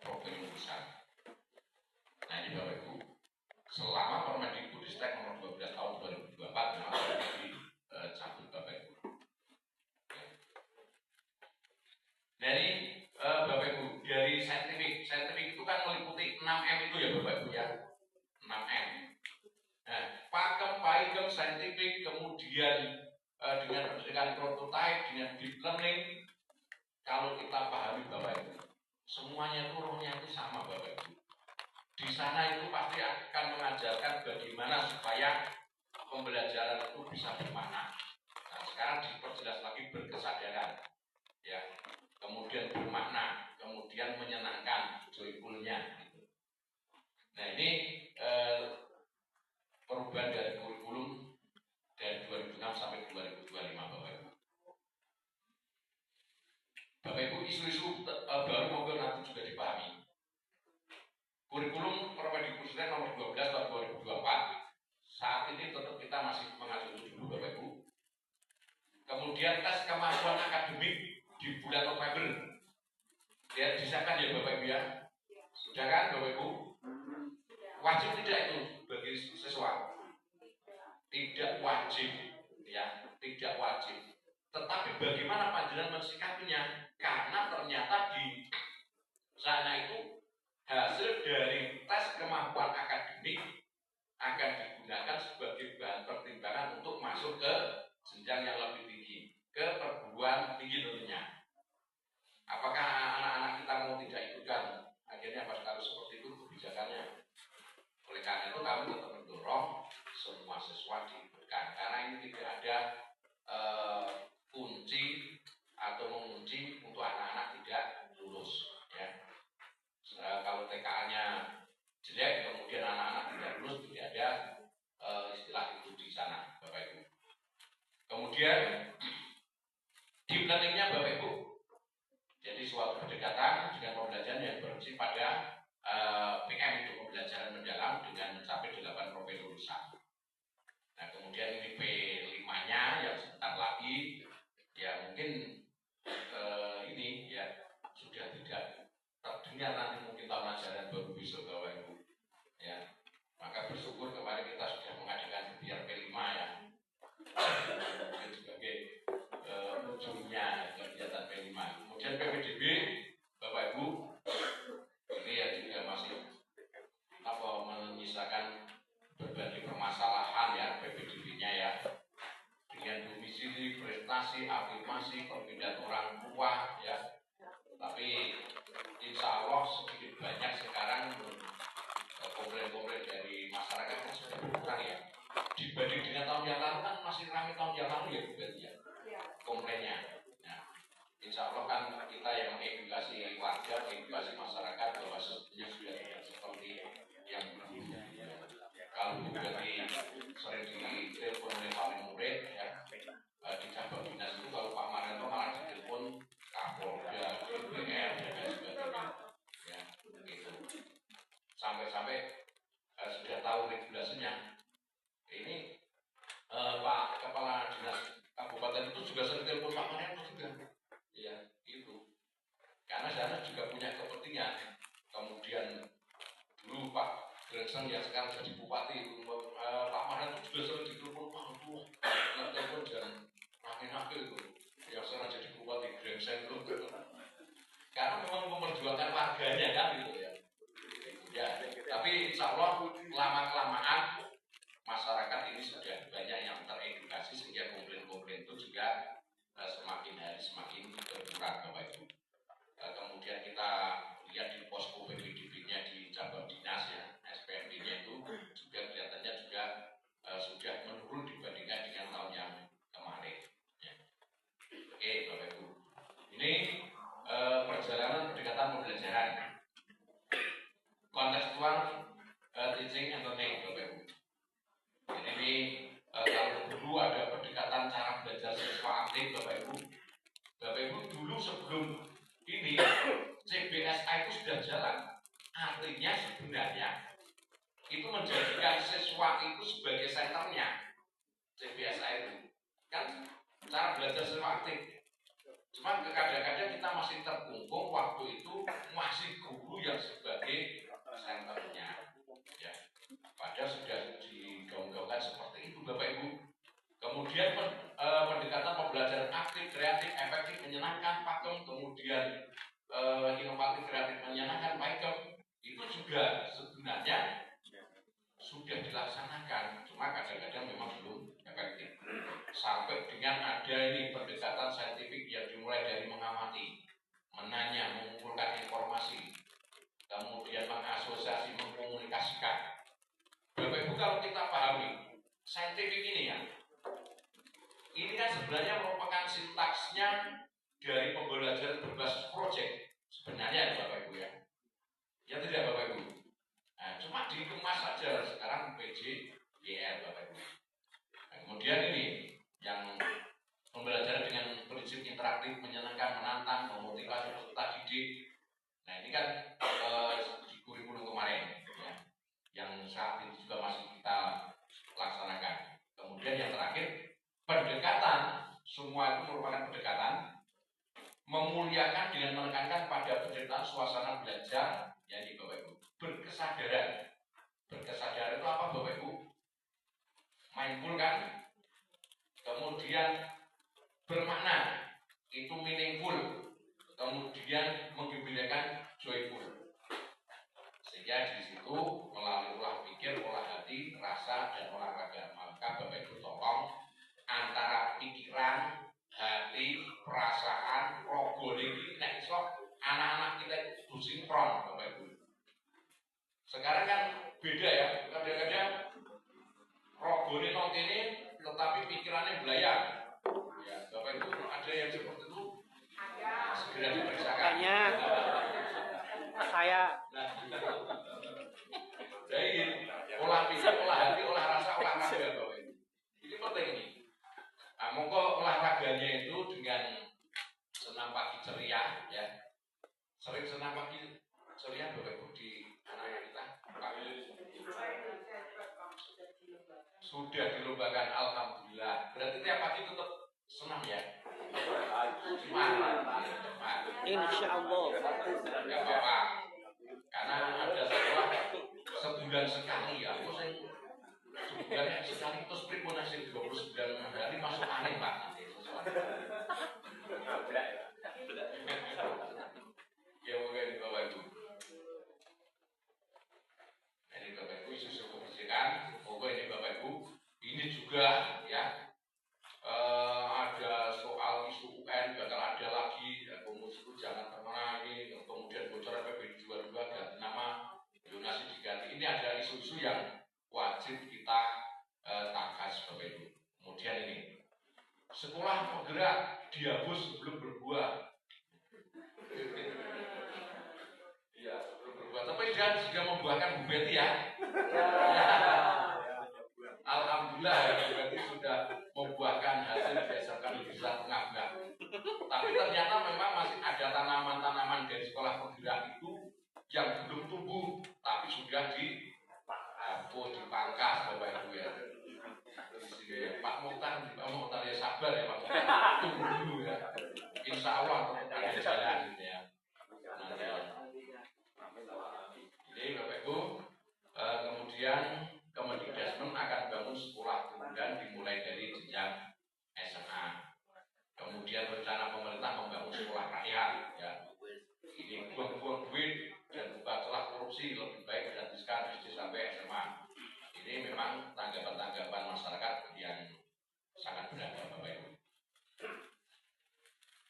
Provinsi. Nah ini Bapak Ibu, selama Permendikbudristek nomor 12 tahun 2024 memang dicabut Bapak Ibu. Dari Bapak Ibu, dari saintifik itu kan meliputi 6M itu ya Bapak Ibu ya, 6M. Nah, pakem, saintifik, kemudian dengan pendidikan prototype, dengan deep learning, kalau kita pahami Bapak Ibu, semuanya itu rohnya itu sama Bapak Ibu. Di sana itu pasti akan mengajarkan bagaimana supaya pembelajaran itu bisa bermakna. Nah, sekarang diperjelas lagi berkesadaran, ya, kemudian bermakna, kemudian menyenangkan, joyfulnya. Gitu. Nah ini perubahan dari kurikulum dari 2006 sampai 2025 Bapak Ibu. Bapak Ibu, isu-isu baru mungkin nanti juga dipahami. Kurikulum Permendikbudristek nomor 12 tahun 2024 saat ini tetap kita masih mengacu dulu Bapak Ibu. Kemudian tes kemampuan akademik di bulan November. Ya disahkan ya Bapak Ibu ya. Sudah kan Bapak Ibu? Wajib tidak itu bagi siswa? Tidak wajib ya, tidak wajib. Tetapi bagaimana panjenengan mensikapinya? Karena ternyata di sana itu hasil dari tes kemampuan akademik akan digunakan sebagai bahan pertimbangan untuk masuk ke jenjang yang lebih tinggi, ke perguruan tinggi tentunya. Apakah anak-anak kita mau tidak ikutkan? Akhirnya kalau seperti itu kebijakannya. Oleh karena itu kami tetap mendorong semua siswa diikutkan karena ini tidak ada kunci atau mengunci untuk anak-anak tidak lulus. Ya. Kalau TKA-nya jelek, kemudian anak-anak tidak lulus, tidak ada istilah itu di sana, Bapak Ibu. Kemudian deep learning-nya Bapak Ibu, jadi suatu pendekatan dengan pembelajaran yang berfungsi pada PM itu pembelajaran mendalam dengan mencapai 8 profil lulusan. Nah kemudian ini P5-nya yang sebentar lagi ya mungkin ini ya sudah tidak terdengar nanti mungkin tahun ajaran baru besok Bapak Ibu ya. Maka bersyukur kemarin kita sudah mengadakan biar P5 ya mungkin sebagai ujungnya kegiatan P5. Kemudian PPDB Bapak Ibu ini ya juga masih menyisakan berbagai permasalahan ya PPDB-nya ya dengan domisili, prestasi, afirmasi, perbedaan orang tua ya. Tapi insya Allah sedikit banyak sekarang komplain-komplain dari masyarakat kan sudah berkurang ya. Dibanding dengan tahun yang lalu kan masih ramai tahun yang lalu ya berarti ya komplainnya. Nah, insya Allah kan kita yang mengedukasi warga, mengedukasi masyarakat bahwa sebetulnya sudah tidak seperti yang dulu. Kalau berarti sering ditelepon oleh Pak Murid ya di cabang dinas itu kalau Pak Marento malah ditelepon Kapolda, DPR dan sebagainya ya gitu. Sampai-sampai sudah tahu regulasinya. Ini Pak Kepala Dinas Kabupaten itu juga sering telepon Pak Marento juga ya itu karena sana juga punya kepentingan. Kemudian dulu Pak Grengseng yang sekarang jadi bupati Pak Marento juga sering ditelepon Pak itu telepon jangan nake-nake itu yang sekarang jadi bupati Grengseng itu karena memang memperjuangkan warganya kan gitu ya. Ya, tapi insya Allah lama-kelamaan masyarakat ini sudah banyak yang teredukasi sehingga komplain-komplain itu juga semakin hari semakin berkurang Bapak Ibu. Kemudian kita lihat di posko PPDB-nya di cabang dinas ya, SPMD-nya itu juga kelihatannya juga sudah menurun dibandingkan dengan tahun yang kemarin. Ya. Oke Bapak Ibu, ini perjalanan pendekatan pembelajaran kontekstual teaching and learning Bapak Ibu. Jadi ini kalau dulu ada pendekatan cara belajar siswa aktif Bapak Ibu. Bapak Ibu dulu sebelum ini CBSA itu sudah jalan. Artinya sebenarnya itu menjadikan siswa itu sebagai senternya. CBSA itu kan cara belajar siswa aktif. Cuma kadang-kadang kita masih terkungkung waktu itu masih guru yang sebagai senternya. Ya, padahal sudah digaung-gaungkan seperti itu, Bapak Ibu. Kemudian pendekatan pembelajaran aktif, kreatif, efektif, menyenangkan, pakem, kemudian inovatif, kreatif, menyenangkan, pakem, itu juga sebenarnya sudah dilaksanakan, cuma kadang-kadang memang belum efektif. Sampai dengan ada ini pendekatan saintifik yang dimulai dari mengamati, menanya, mengumpulkan informasi, kemudian mengasosiasi, mengkomunikasikan. Bapak Ibu, kalau kita pahami saintifik ini ya, ini kan sebenarnya merupakan sintaksnya dari pembelajaran berbasis proyek sebenarnya ya Bapak Ibu ya. Ya tidak Bapak Ibu. Nah, cuma dikemas saja sekarang PJYR Bapak Ibu. Nah, kemudian ini yang pembelajaran dengan prinsip interaktif, menyenangkan, menantang, memotivasi peserta didik. Nah ini kan di kurikulum kemarin ya, yang saat ini juga masih kita laksanakan. Kemudian yang terakhir, pendekatan, semua itu merupakan pendekatan memuliakan dengan menekankan pada penciptaan suasana belajar, yakni Bapak Ibu berkesadaran. Berkesadaran itu apa Bapak Ibu? Mindful kan? Kemudian bermakna, itu meaningful. Kemudian menggembirakan, joyful. Sehingga di situ melalui olah pikir, olah hati, rasa, dan olahraga. Maka Bapak Ibu tolong antara pikiran, hati, perasaan, rogo ini, nah iso anak-anak kita itu sinkron Bapak Ibu. Sekarang kan beda ya, kadang-kadang rogo ini nong ini, tetapi pikirannya belayar. Ya, Bapak Ibu ada yang seperti itu? Segera diperiksakan. Saya. Jadi olah pikir, olah hati, olah rasa, olahraga Bapak Ibu. Ini penting ini. Nah, monggo olahraganya itu dengan senam pagi ceria, ya. Sering senam pagi ceria Bapak Ibu di anak-anak kita. Sudah dilombakan, alhamdulillah. Berarti tiap pagi tetap senam ya. Cuma, Insya Allah. Ya Bapak. Karena ada sekolah sebulan sekali ya. Aku sebulan sekali itu sprint monasir 29 hari masuk aneh Pak nanti. Ya mungkin di Bapak Ibu. Ini Bapak Ibu susu kebersihan. Moga ini Bapak Ibu. Ini juga ya ada soal isu UN bakal ada lagi. Ya, komus itu jangan kemana ini. Kemudian bocoran PBD 22 ganti nama, donasi diganti. Ini ada isu-isu yang wajib kita tangkas Bapak Ibu. Kemudian ini sekolah penggerak dihapus sebelum berbuah. Iya, sebelum berbuah. Tapi dia juga membuahkan Bu Betty ya. Alhamdulillah ya, Bu Betty sudah membuahkan hasil berdasarkan bisa pengabdian. Tapi ternyata memang masih ada tanaman-tanaman dari sekolah penggerak itu yang belum tumbuh, tapi sudah dipangkas Bapak Ibu ya. Pak Mukhtar ya sabar ya Pak Mukhtar, tunggu dulu ya. Insya Allah tetap ada jalan gitu ya. Jadi Bapak Ibu, kemudian Kemendikbudrismen akan bangun sekolah tunggal dimulai dari jenjang SMA. Kemudian rencana pemerintah membangun sekolah rakyat ya. Ini buang-buang duit dan buka celah korupsi, lebih baik gratiskan SD sampai SMA. Ini memang tanggapan-tanggapan masyarakat yang sangat beragam Bapak Ibu.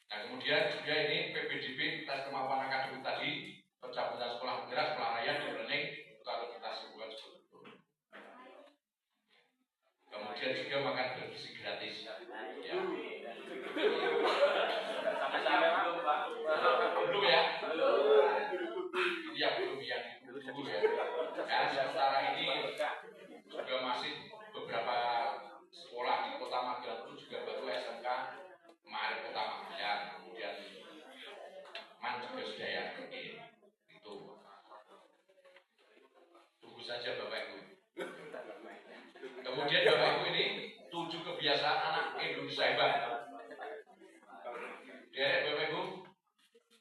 Nah kemudian juga ini PPDB tes kemampuan akademik tadi, pencabutan sekolah penggerak, sekolah raya di learning kalau kita sebutkan seperti itu. Kemudian juga makan bergizi gratis. Ya. Belum ya? Ini yang belum yang ditunggu ya. Karena sementara ini juga masih beberapa sekolah di Kota Magelang itu juga baru SMK kemarin Kota Magelang, kemudian Man juga sudah ya. Oke, itu tunggu saja Bapak Ibu. Kemudian Bapak Ibu ini 7 kebiasaan anak Indonesia hebat. Derek Bapak Ibu,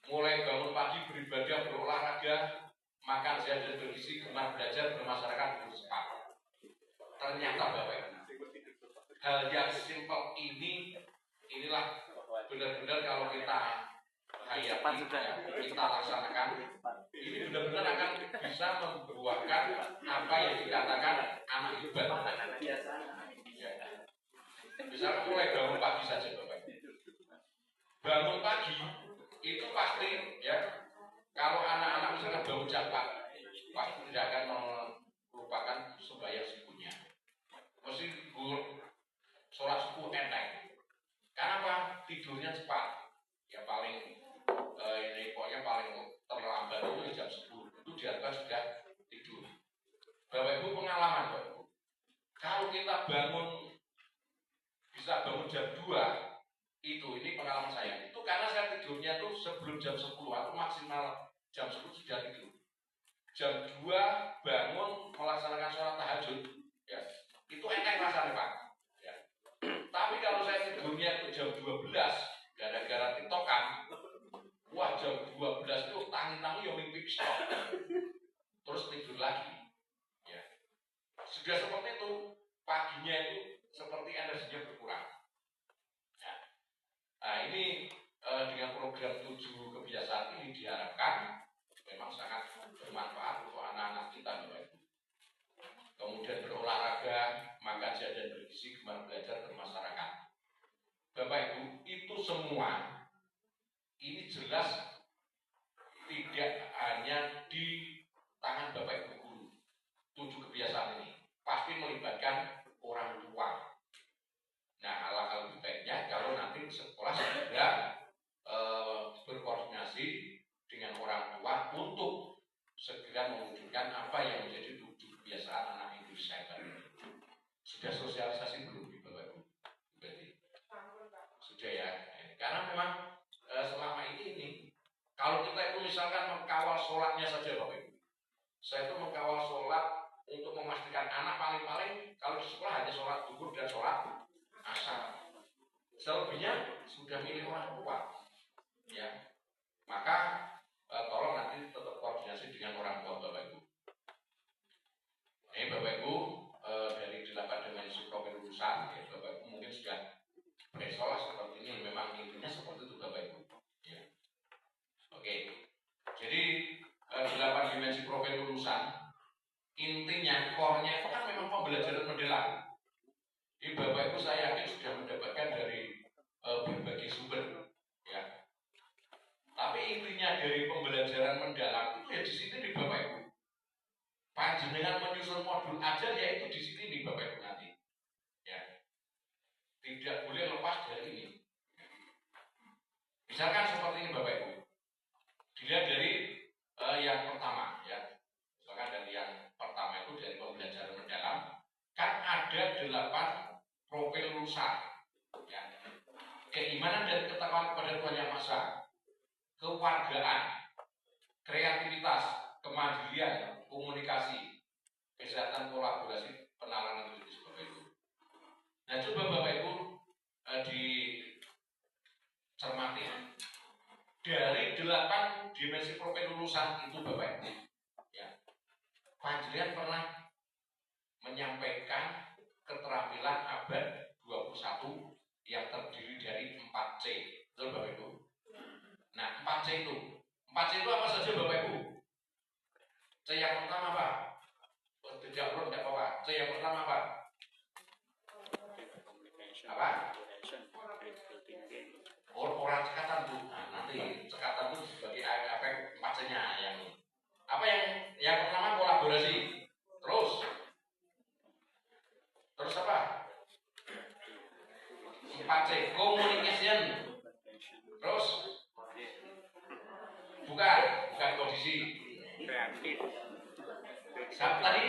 mulai bangun pagi beribadah, berolahraga, berolahraga, makan sehat dan bergizi, gemar belajar, bermasyarakat, bersepak. Ternyata Bapak Ibu, hal yang simpel inilah benar-benar kalau kita hayati, ya, kita laksanakan, ini benar-benar akan bisa membuahkan apa yang dikatakan anak hebat. Ya. Misalnya mulai bangun pagi saja Bapak Ibu. Bangun pagi itu pasti ya, kalau anak-anak misalnya bangun jam 4 pasti tidak akan melupakan sembahyang subuhnya. Mesti sholat subuh enteng. Karena apa? Tidurnya cepat. Ya paling ini pokoknya paling terlambat itu jam 10. Itu diharapkan sudah tidur. Bapak Ibu pengalaman Bapak Ibu. Kalau kita bisa bangun jam 2 ini pengalaman saya. Itu karena saya tidurnya tuh sebelum jam 10 atau maksimal jam 10 sudah tidur. Jam 2 bangun melaksanakan sholat tahajud, ya, itu enteng rasanya Pak. Ya. Tapi kalau saya tidurnya itu jam 12 gara-gara tiktokan, wah jam 12 itu tangi-tangi yang mimpi stop. Terus tidur lagi. Ya. Sudah seperti itu, paginya itu seperti energinya berkurang. Ya. Nah ini dengan program 7 kebiasaan ini diharapkan memang sangat bermanfaat untuk anak-anak kita Bapak Ibu. Kemudian berolahraga, makan sehat dan bergizi, gemar belajar, bermasyarakat. Bapak Ibu, itu semua ini jelas tidak hanya di tangan Bapak Ibu guru. 7 kebiasaan ini pasti melibatkan orang tua. Nah, alangkah lebih baiknya kalau nanti sekolah segera berkoordinasi dengan orang tua untuk segera mewujudkan apa yang menjadi 7 kebiasaan anak Indonesia ini. Sudah sosialisasi belum di Bapak Ibu? Berarti sudah ya. Karena memang selama ini kalau kita itu misalkan mengkawal sholatnya saja Bapak Ibu. Saya itu mengkawal sholat untuk memastikan anak paling-paling kalau di sekolah hanya sholat zuhur dan sholat asar. Selebihnya sudah milik orang tua. Ya. Maka tolong nanti tetap koordinasi dengan orang tua Bapak Ibu. Ini Bapak Ibu dari 8 dimensi profil lulusan, ya, Bapak Ibu mungkin sudah bersekolah seperti ini. Memang intinya seperti itu Bapak Ibu. Ya. Oke. Jadi 8 dimensi profil lulusan, intinya core-nya itu kan memang pembelajaran mendalam. Ini Bapak Ibu saya yakin sudah mendapatkan dari berbagai sumber. Ya. Tapi intinya dari pembelajaran mendalam itu ya di sini di Bapak Ibu. Panjenengan menyusun modul aja ya itu di sini di Bapak Ibu nanti. Ya. Tidak boleh lepas dari ini. Misalkan seperti ini Bapak Ibu. Dilihat dari yang pertama ya. Misalkan dari yang pertama itu dari pembelajaran mendalam kan ada 8 profil lulusan. Ya. Keimanan dan ketakwaan kepada Tuhan Yang Maha Esa. Kewargaan, kreativitas, kemandirian, komunikasi, kesehatan, kolaborasi, penanganan krisis Bapak Ibu. Nah coba Bapak Ibu dicermati dari 8 dimensi profil lulusan itu Bapak Ibu. Ya, panjenengan pernah menyampaikan keterampilan abad 21 yang terdiri dari 4C, betul Bapak Ibu? Nah, 4C itu apa saja Bapak Ibu? C yang pertama apa? Tidak perlu, tidak apa-apa. C yang pertama apa? Apa? Orang cekatan tuh. Nah, nanti cekatan itu sebagai efek 4C-nya yang apa yang pertama kolaborasi. Terus apa? 4C communication. Terus bukan kondisi kreatif. tadi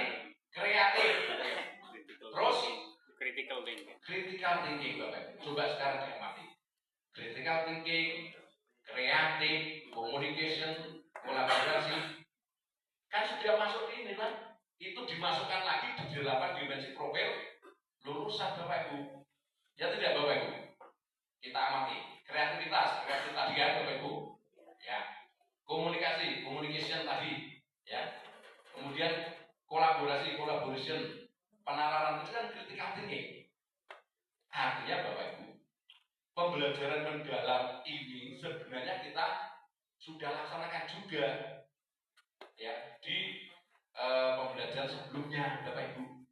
kreatif. Terus Critical thinking. critical thinking Bapak. Coba sekarang diamati. Critical thinking, kreatif, communication, kolaborasi. Kan sudah masuk ini kan? Itu dimasukkan lagi di 8 dimensi profil lulusan Bapak Ibu. Ya tidak Bapak Ibu? Kita amati. Kreativitas tadi kan Bapak Ibu. Ya. Komunikasi, communication tadi. pembelajaran mendalam ini sebenarnya kita sudah laksanakan juga ya di pembelajaran sebelumnya, Bapak Ibu.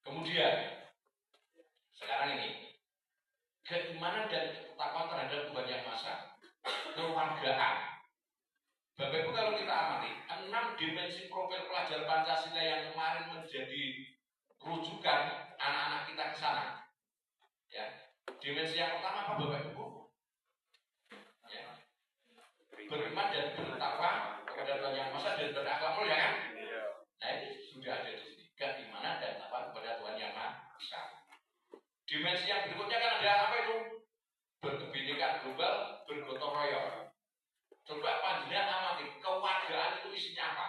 Kemudian sekarang ini keimanan dan ketakwaan terhadap Tuhan Yang Maha Esa, kewargaan. Bapak Ibu, kalau kita amati 6 dimensi profil pelajar Pancasila yang kemarin menjadi rujukan anak-anak kita ke sana. Ya. Dimensi yang pertama apa Bapak Ibu? Ya. Beriman dan bertakwa kepada Tuhan Yang Maha Esa dan berakhlak mulia, kan? Nah, ini sudah ada di sini. Keimanan dan takwa kepada Tuhan Yang Maha Esa. Dimensi yang berikutnya kan ada apa itu? Berkebinekaan global, bergotong royong. Coba panjenengan amati, kewargaan itu isinya apa?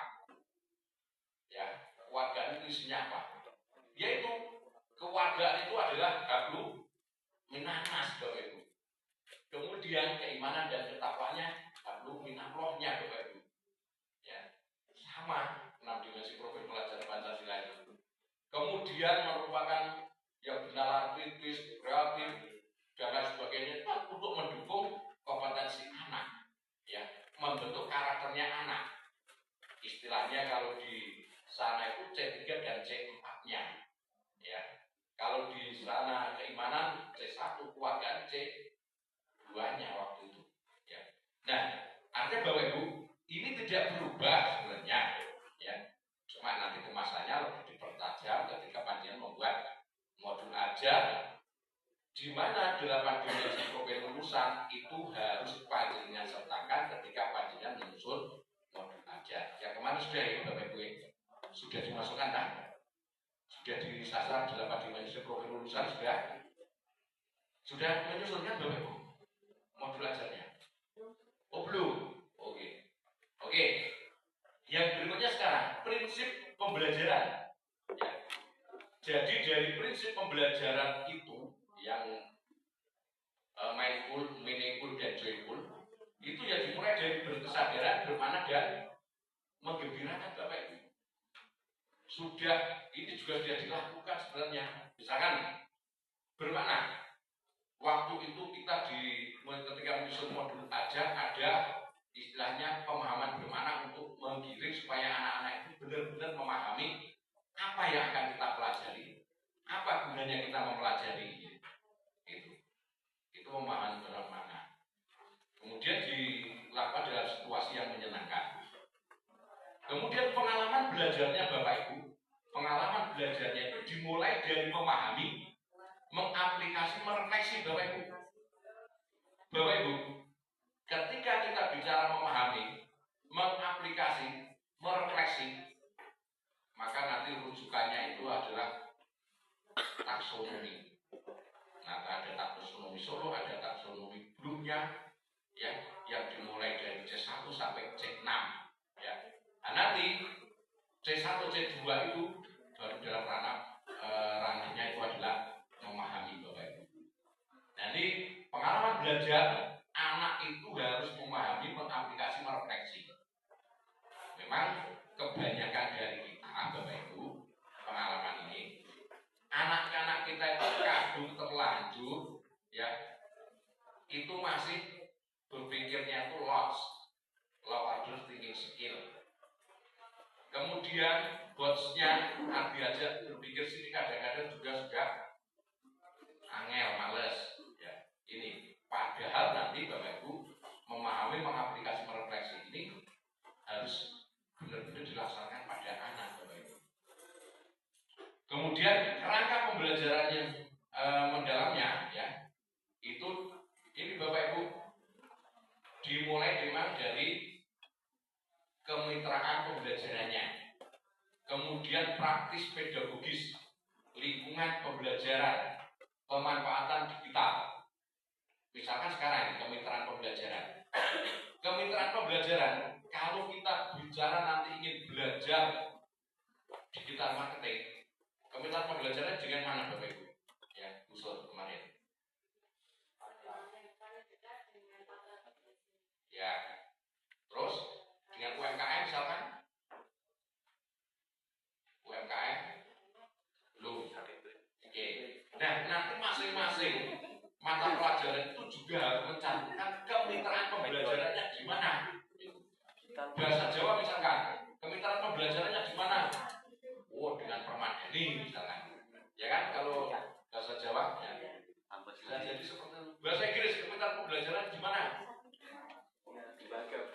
Ya, kewargaan itu isinya apa? Yaitu kewargaan itu adalah hablu minanas, Bapak Ibu. Kemudian keimanan dan ketakwanya hablu minallohnya, Bapak Ibu. Ya, sama 6 dimensi profil pelajar Pancasila itu. Kemudian merupakan yang benar kritis, kreatif, dan lain sebagainya untuk mendukung kompetensi anak. Ya, membentuk karakternya anak. Istilahnya kalau di sana itu C3 dan C4-nya. Ya. Kalau di sana keimanan C1, keluargaan C2-nya waktu itu. Ya. Nah, artinya Bapak Ibu, ini tidak berubah sebenarnya. Ya. Cuma nanti kemasannya lebih dipertajam ketika panjenengan membuat modul ajar, di mana 8 dimensi profil lulusan itu harus panjenengan sertakan ketika panjenengan menyusun modul ajar. Yang kemarin sudah ya Bapak Ibu, sudah dimasukkan kan? Sudah disasar 8 dimensi profil lulusan sudah menyusun kan Bapak Ibu modul ajarnya? Oh belum? Oke. Yang berikutnya sekarang prinsip pembelajaran. Ya. Jadi dari prinsip pembelajaran itu yang mindful, meaningful, dan joyful itu ya dimulai dari berkesadaran, bermakna dan menggembirakan Bapak Ibu. Ini juga sudah dilakukan sebenarnya. Misalkan bermakna waktu itu kita ketika menyusun modul ajar ada istilahnya pemahaman bermakna untuk menggiring supaya anak-anak itu benar-benar memahami apa yang akan kita pelajari, apa gunanya kita mempelajari. Itu pemahaman bermakna. Kemudian dilakukan dalam situasi yang menyenangkan. Kemudian pengalaman belajarnya Bapak Ibu, pengalaman belajarnya itu dimulai dari memahami, mengaplikasi, merefleksi Bapak Ibu. Bapak Ibu, ketika kita bicara memahami, mengaplikasi, merefleksi, maka nanti rujukannya itu adalah taksonomi. Nah, ada taksonomi Solo, ada taksonomi Bloomnya, ya, yang dimulai dari C1 sampai C6, ya. Nah, nanti C1, C2 itu baru dalam ranahnya itu adalah memahami Bapak Ibu. Jadi pengalaman belajar anak itu harus memahami, mengaplikasi, merefleksi. Memang kebanyakan dari kita Bapak Ibu pengalaman ini, anak-anak kita itu kadung terlanjur, ya, itu masih berpikirnya itu low order thinking skill. Kemudian bosnya diajak berpikir sini kadang-kadang juga sudah angel, males, ya. Ini padahal nanti Bapak Ibu memahami, mengaplikasi, merefleksi ini harus benar-benar dilaksanakan pada anak Bapak Ibu. Kemudian rangka pembelajaran yang mendalamnya, ya, itu ini Bapak Ibu dimulai memang dari kemitraan pembelajarannya, kemudian praktis pedagogis, lingkungan pembelajaran, pemanfaatan digital. Misalkan sekarang ini kemitraan pembelajaran. Kemitraan pembelajaran, kalau kita bicara nanti ingin belajar digital marketing, kemitraan pembelajaran dengan mana Bapak Ibu? Ya, usul kemarin. Ya, terus dengan UMKM misalkan, UMKM belum. Oke. Nah, nanti masing-masing mata pelajaran itu bahasa Jawa misalkan, kemitraan pembelajarannya di mana? Oh, dengan permadani misalkan. Ya kan, kalau bahasa Jawa ya. Bisa jadi seperti itu. Bahasa Inggris, kemitraan pembelajaran di mana?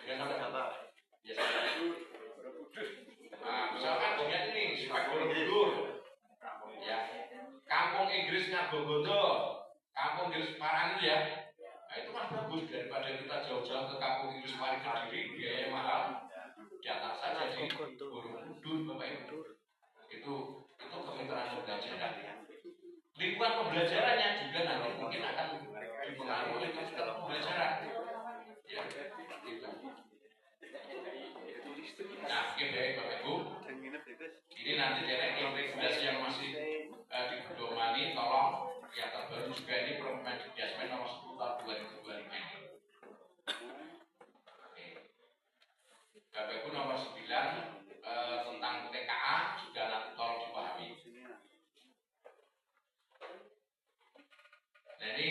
Dengan apa? Biasanya. Nah, misalkan dengan ini, Sepak Borobudur. Ya. Kampung Inggris Ngagogodo, kampung Inggris Parang itu ya. Nah, itu kan bagus daripada kita jauh-jauh ke kampung Inggris Parang Kediri, biaya mahal. Datang saja di Borobudur, Bapak Ibu. Itu kemitraan pembelajaran. Lingkungan pembelajarannya juga nanti mungkin akan dipengaruhi oleh kemitraan pembelajaran. Ya, gitu. Nah, oke baik Bapak Ibu. Ini nanti regulasi yang masih dipedomani, tolong yang terbaru juga ini Permendikbud nomor 10 tahun 2025 ini. Oke. Bapak Ibu nomor 9 tentang TKA juga nanti tolong dipahami. Nah ini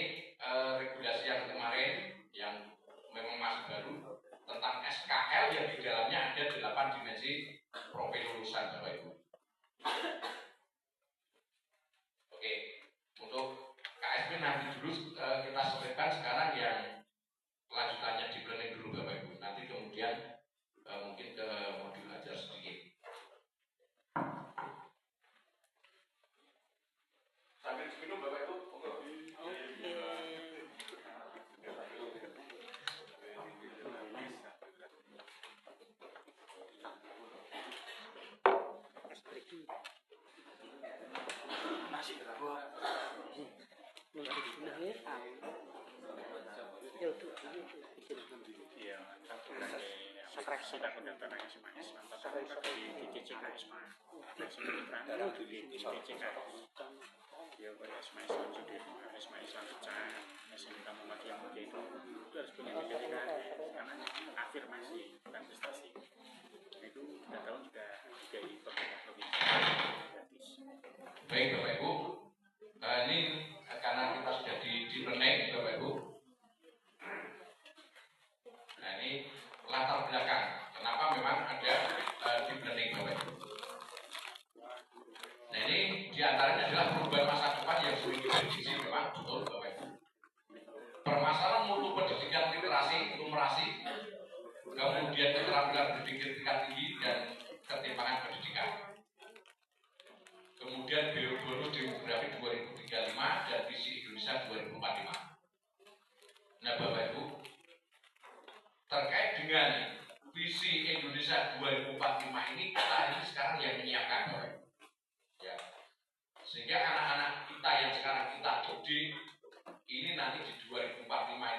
regulasi yang kemarin yang memang masih baru tentang SKL yang di dalamnya ada 8 dimensi profil lulusan Bapak Ibu. Oke, untuk KSP nanti dulu kita selesaikan sekarang yang lanjutannya di planning dulu Bapak Ibu. Nanti kemudian mungkin ke modul ajar sedikit. Sambil minum Bapak Ibu. Masih berapa? Iya, kita pendaftaran SMS, di DCKS mah. Di DCKS. Ya, pada SMS Samsudin, SMS Samsucan, SMK Muhammadiyah Muda itu harus punya sertifikat karena afirmasi bukan prestasi. Itu kita tahu juga dari pemerintah provinsi gratis. Baik Bapak Ibu, ini karena kita sudah di learning Bapak Ibu. Nah ini latar belakang kenapa memang ada deep learning Bapak Ibu. Nah ini diantaranya adalah perubahan masa depan yang sulit diprediksi memang betul Bapak Ibu. Permasalahan mutu pendidikan literasi, numerasi, kemudian keterampilan berpikir tingkat tinggi dan ketimpangan pendidikan. Kemudian bonus demografi 2035 dan visi Indonesia 2045. Nah Bapak Ibu, terkait dengan visi Indonesia 2045 ini kita ini sekarang yang menyiapkan Bapak Ibu. Ya. Sehingga anak-anak kita yang sekarang kita didik ini nanti di 2045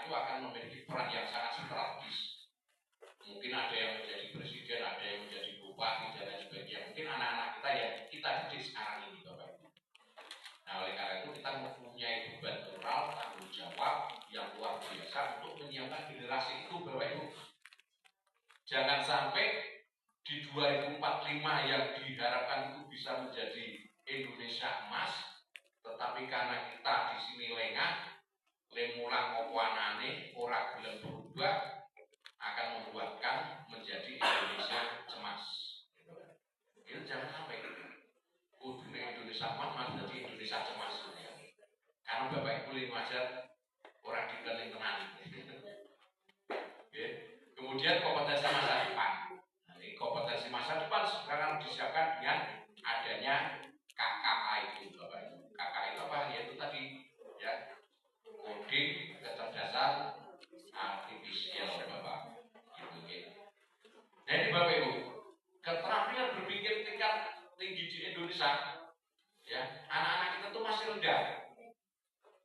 itu akan memiliki peran yang sangat strategis. Mungkin ada yang menjadi presiden, ada yang menjadi bupati dan lain sebagainya. Mungkin anak-anak kita yang kita didik sekarang ini Bapak Ibu. Nah oleh karena itu kita mempunyai beban moral, tanggung jawab yang luar biasa untuk menyiapkan generasi itu Bapak Ibu. Jangan sampai di 2045 yang diharapkan itu bisa menjadi Indonesia emas, tetapi karena kita di sini lengah, lemulang opo anane, ora gelem berubah, akan membuatkan menjadi Indonesia cemas. Itu jangan sampai kudune Indonesia emas menjadi Indonesia cemas. Karena Bapak Ibu lima aja orang dikeling tenan. Kemudian kompetensi masa depan. Ini kompetensi masa depan sekarang disiapkan dengan adanya KKA itu Bapak Ibu. KKA itu apa? Yaitu tadi ya coding, kecerdasan artifisial Bapak. Nah ini Bapak Ibu, keterampilan berpikir tingkat tinggi di Indonesia, ya anak-anak kita tuh masih rendah.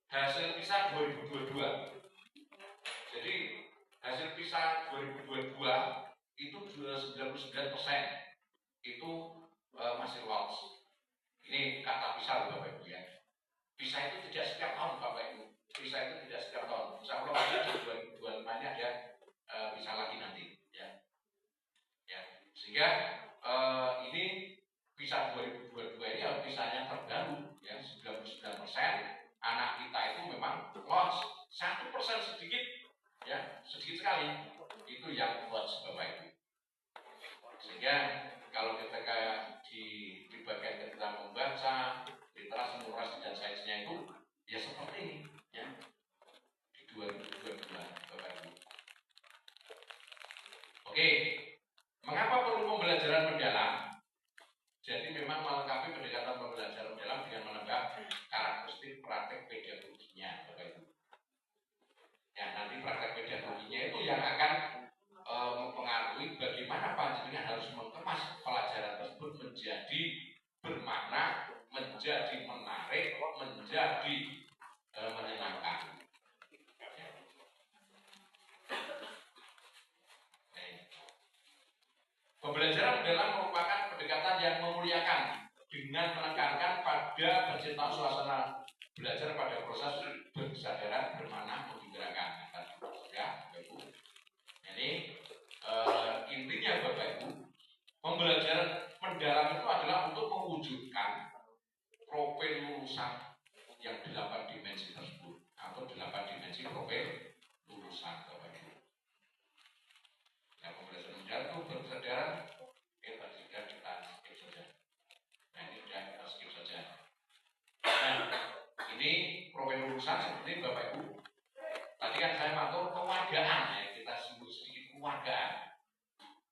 Hasil PISA 2022. Jadi hasil PISA 2022 itu 99% itu masih lolos. Ini kata PISA Bapak Ibu ya. PISA itu tidak setiap tahun Bapak Ibu. PISA itu tidak setiap tahun. Insya Allah di 2025 ini ada PISA lagi nanti ya. Ya, sehingga ini PISA 2022 ini PISA-nya terbaru ya 99%. Anak kita itu memang loss 1% sedikit ya sedikit sekali itu yang loss Bapak Ibu. Sehingga kalau kita kayak di bagian kita membaca literasi, numerasi dan sainsnya itu ya seperti ini ya di 2022 Bapak Ibu. Oke, mengapa perlu pembelajaran mendalam? Jadi memang melengkapi pendekatan pembelajaran mendalam dengan menambah karakteristik praktek pedagoginya Bapak Ibu. Ya, nanti praktek pedagoginya itu yang akan mempengaruhi bagaimana panjenengan harus mengemas pelajaran tersebut menjadi bermakna, menjadi menarik, menjadi menyenangkan. Pembelajaran mendalam merupakan pendekatan yang memuliakan dengan menekankan pada penciptaan suasana belajar pada proses berkesadaran, bermakna, menggembirakan. Ya, Bapak Ibu. Ini intinya Bapak Ibu, pembelajaran mendalam itu adalah untuk mewujudkan profil lulusan yang 8 dimensi tersebut atau 8 dimensi profil lulusan Bapak Ibu. Nah, pembelajaran mendalam itu berkesadaran, tadi sudah kita skip saja. Nah, ini sudah kita skip saja. Nah, ini profil lulusan seperti Bapak Ibu. Tadi kan saya matur kewargaan ya, kita sebut sedikit kewargaan.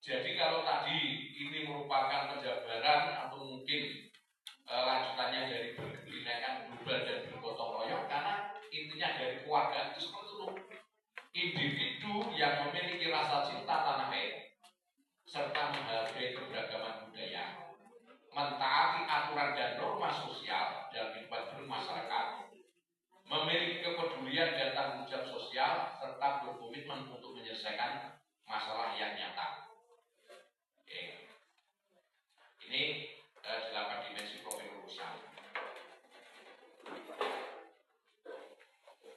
Jadi kalau tadi ini merupakan penjabaran atau mungkin lanjutannya dari berkebinekaan global dan bergotong royong, karena intinya dari kewargaan itu seperti itu, individu yang memiliki rasa cinta tanah air serta menghargai keberagaman budaya, mentaati aturan dan norma sosial dalam kehidupan bermasyarakat, memiliki kepedulian dan tanggung jawab sosial serta berkomitmen untuk menyelesaikan masalah yang nyata. Oke. Ini 8 dimensi profil lulusan.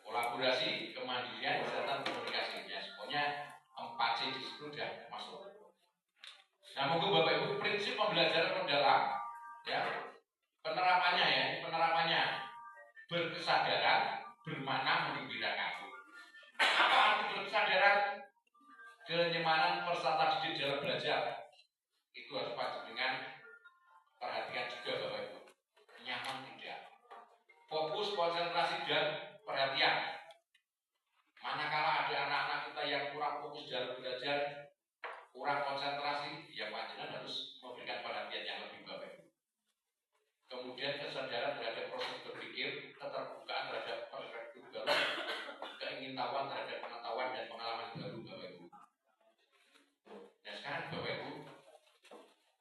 Kolaborasi, kemandirian, kesehatan, komunikasi. Ya, semuanya 4C di situ sudah masuk. Nah, monggo Bapak Ibu, prinsip pembelajaran mendalam, ya, penerapannya ya, penerapannya berkesadaran, bermakna, menggembirakan. Apa arti berkesadaran? Kenyamanan peserta didik dalam belajar itu harus panjenengan perhatikan juga Bapak Ibu. Nyaman tidak? Fokus, konsentrasi dan perhatian. Manakala ada anak-anak kita yang kurang fokus dalam belajar, kurang konsentrasi, ya panjenengan harus memberikan perhatian yang lebih Bapak Ibu. Kemudian kesadaran terhadap proses berpikir, keterbukaan terhadap perspektif baru, keingintahuan terhadap pengetahuan dan pengalaman baru Bapak Ibu. Nah sekarang Bapak Ibu,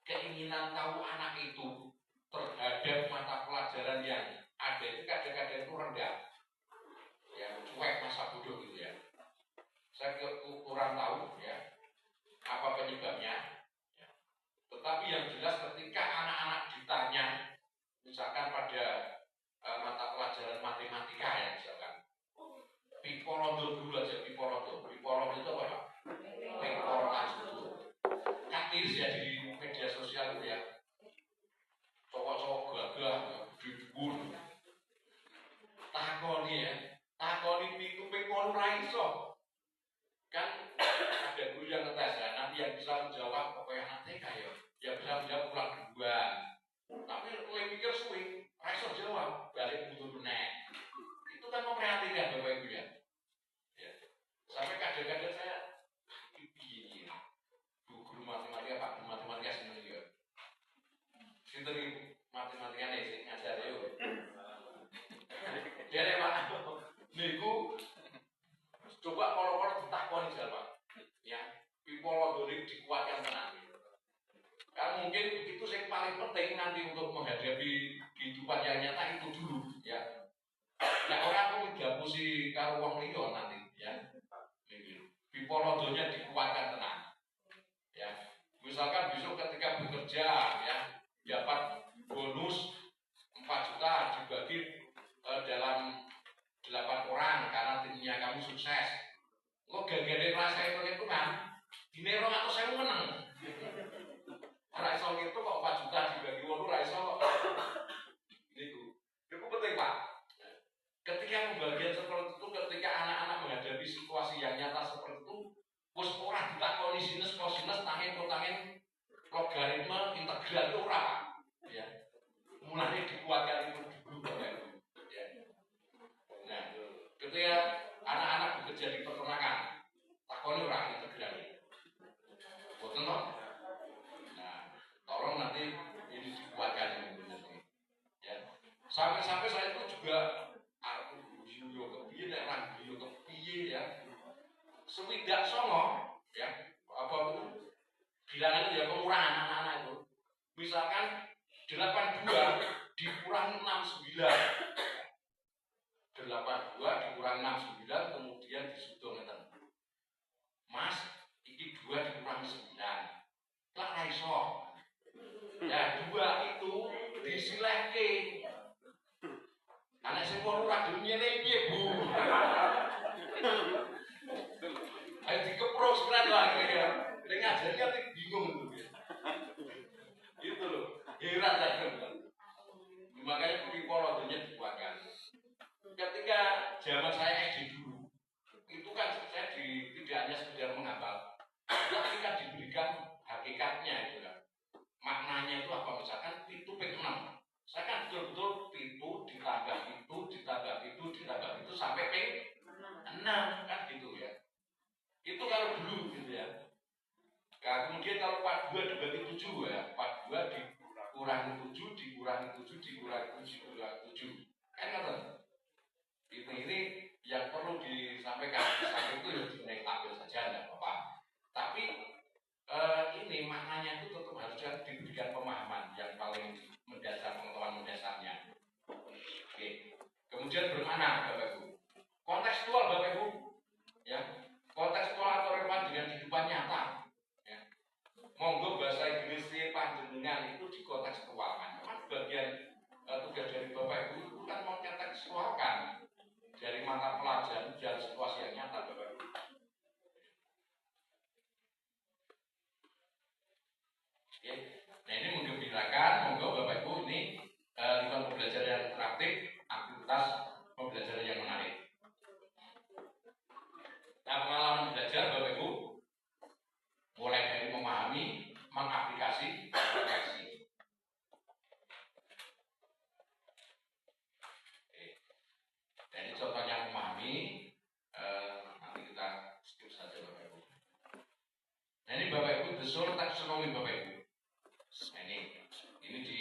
keinginan tahu anak itu terhadap mata pelajaran yang ada itu kadang-kadang itu rendah, ya cuek, masa bodoh gitu ya. Saya kurang tahu ya apa penyebabnya. Ya. Tetapi yang jelas ketika anak-anak ditanya, misalkan pada mata pelajaran matematika ya misalkan, piporondo dulu aja, piporondo itu apa Pak? Piporondo. Katiris ya di media sosial itu ya, cowok-cowok gagah, dibun, takoni ya, takoni piku pekon raiso, kan ada guru yang ngetes ya, nanti yang bisa menjawab apa yang nanti kayak, ya bisa menjawab pulang duluan, tapi mulai mikir swing, raiso jawab, balik mundur benek, itu kan memprihatinkan Bapak Ibu ya, sampai kadang-kadang saya guru matematika Pak, guru matematika sendiri juga. Sinten iki matematikane sing ngajari yo. Dene Pak. Niku coba kalau ditakoni jal Pak. Ya, pipolodone dikuatkan tenan. Kan mungkin itu yang paling penting nanti untuk menghadapi kehidupan yang nyata itu dulu ya. Nah orang kok didapusi karo wong liya nanti ya. Pipolodonya dikuatkan tenan. Ya, misalkan besok ketika bekerja ya dapat bonus 4 juta dibagi dalam 8 orang karena timnya kamu sukses. Kok gagane rasa hitung-hitungan dine 200.000 menang. Ora iso itu kok 4 juta dibagi 8 ora iso kok. Niku penting Pak. Ketika pembagian seperti itu, ketika anak-anak menghadapi situasi yang nyata seperti itu, wis ora ditakoni sinus kosinus tangin logaritma integral itu ora, ya. Mulanya dikuatkan itu dulu, Bapak Ibu. Ya. Nah, ketika anak-anak bekerja di peternakan, takoni ora integral. Boten toh? Nah, tolong nanti ini dikuatkan ini nanti. Ya. Sampai-sampai saya itu juga aku yo kepiye nek ora yo kepiye ya. Swidak songo ya. Apa itu? Bilangan ya pengurangan anak-anak itu. Misalkan 82 dikurang 69. 82 dikurang 69 kemudian disudung ngeten. Mas, iki 2 dikurang 9. Lah ra iso. Ya 2 itu disilehke. Anak sing ora gelem ngene piye, Bu? Ayo dikepro sekalian lah ya. Nek ngajari kan bingung itu. Gitu loh. Heran saya. Makanya budi polodonya dikuatkan. Ketika zaman saya SD dulu, itu kan saya tidak hanya sekedar menghafal, tapi kan diberikan hakikatnya itu kan. Maknanya itu apa? Misalkan itu P6. Saya kan betul-betul itu ditambah itu, ditambah itu, ditambah itu sampai P6 kan gitu ya. Itu kalau dulu gitu ya. Nah, kemudian kalau 42 dibagi 7 ya, 42 dikurangi 7, dikurangi 7, dikurangi 7, dikurangi 7. Kan ngerti? Ini yang perlu disampaikan. Sampai itu ya dinaik tabel saja, tidak apa-apa. Tapi ini maknanya itu tetap harus diberikan pemahaman yang paling mendasar, pengetahuan mendasarnya. Oke. Kemudian bermakna, Bapak Ibu. Kontekstual, Bapak Ibu. Ya. Kontekstual atau relevan dengan kehidupan nyata. Monggo bahasa Inggris panjenengan itu dikontekstualkan. Memang bagian tugas dari Bapak Ibu itu kan mau kontekstualkan dari mata pelajaran dan situasi yang nyata, Bapak Ibu. Oke. Nah ini menggembirakan, monggo Bapak Ibu ini lingkungan pembelajaran yang interaktif, aktivitas pembelajaran yang menarik. Nah pengalaman belajar Bapak Ibu mulai dari memahami, mengaplikasi, refleksi. Oke. Dan ini contohnya memahami, nanti kita skip saja Bapak Ibu. Nah ini Bapak Ibu, the soul taxonomy Bapak Ibu. Nah ini di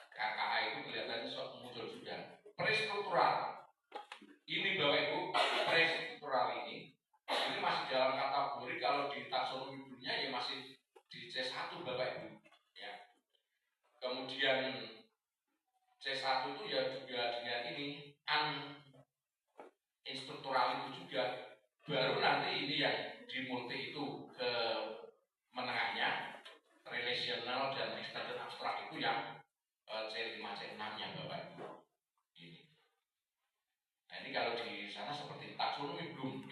KKA itu kelihatannya muncul sudah. Prestruktural. Ini Bapak Ibu, prestruktural ini masih dalam kategori kalau di taksonomi dunia ya masih di C1 Bapak Ibu ya. Kemudian C1 itu ya juga dengan ini instruktural itu juga. Baru nanti ini yang di multi itu ke menengahnya relational dan extended abstrak itu yang C5 C6 nya Bapak Ibu. Ini. Nah ini kalau di sana seperti taksonomi belum.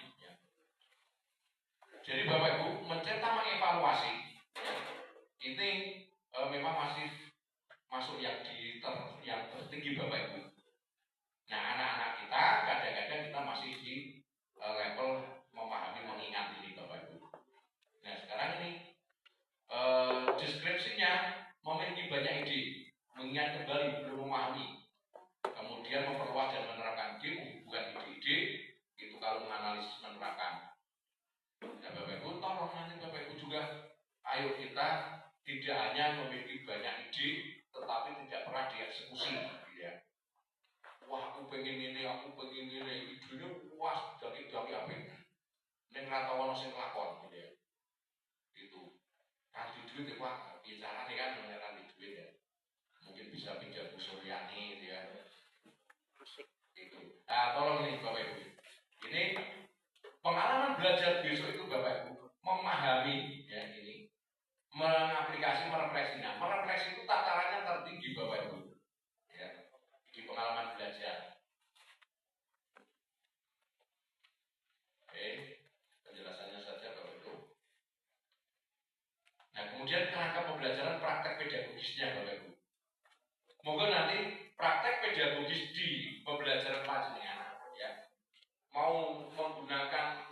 Jadi Bapak Ibu mencetak mengevaluasi ini memang masih masuk yang tertinggi Bapak Ibu. Nah anak-anak kita kadang-kadang kita masih di level memahami mengingat ini Bapak Ibu. Nah sekarang ini deskripsinya memiliki banyak ide, mengingat kembali belum memahami, kemudian memperluas dan menerapkan hubungan ide-ide itu kalau menganalisis menerapkan. Ya Bapak Ibu, tolong nanti Bapak Ibu juga, ayo kita tidak hanya memiliki banyak ide, tetapi tidak pernah dieksekusi, ya. Wah, aku pengen ini, idenya puas dari apa? Neng rata wono sing lakon, gitu ya. Itu, ranti duit ya Pak, bicara nih kan ranti duit ya. Mungkin bisa pinjam Bu Suryani, gitu ya. Itu. Nah, tolong ini Bapak Ibu. Ini pengalaman belajar besok itu Bapak Ibu memahami ya ini, mengaplikasi, merefleksi. Nah, merefleksi itu tatarannya tertinggi Bapak Ibu. Ya, di pengalaman belajar. Oke, penjelasannya saja Bapak Ibu. Nah, kemudian kerangka pembelajaran praktek pedagogisnya Bapak Ibu. Moga nanti praktek pedagogis di pembelajaran panjenengan ya. Mau menggunakan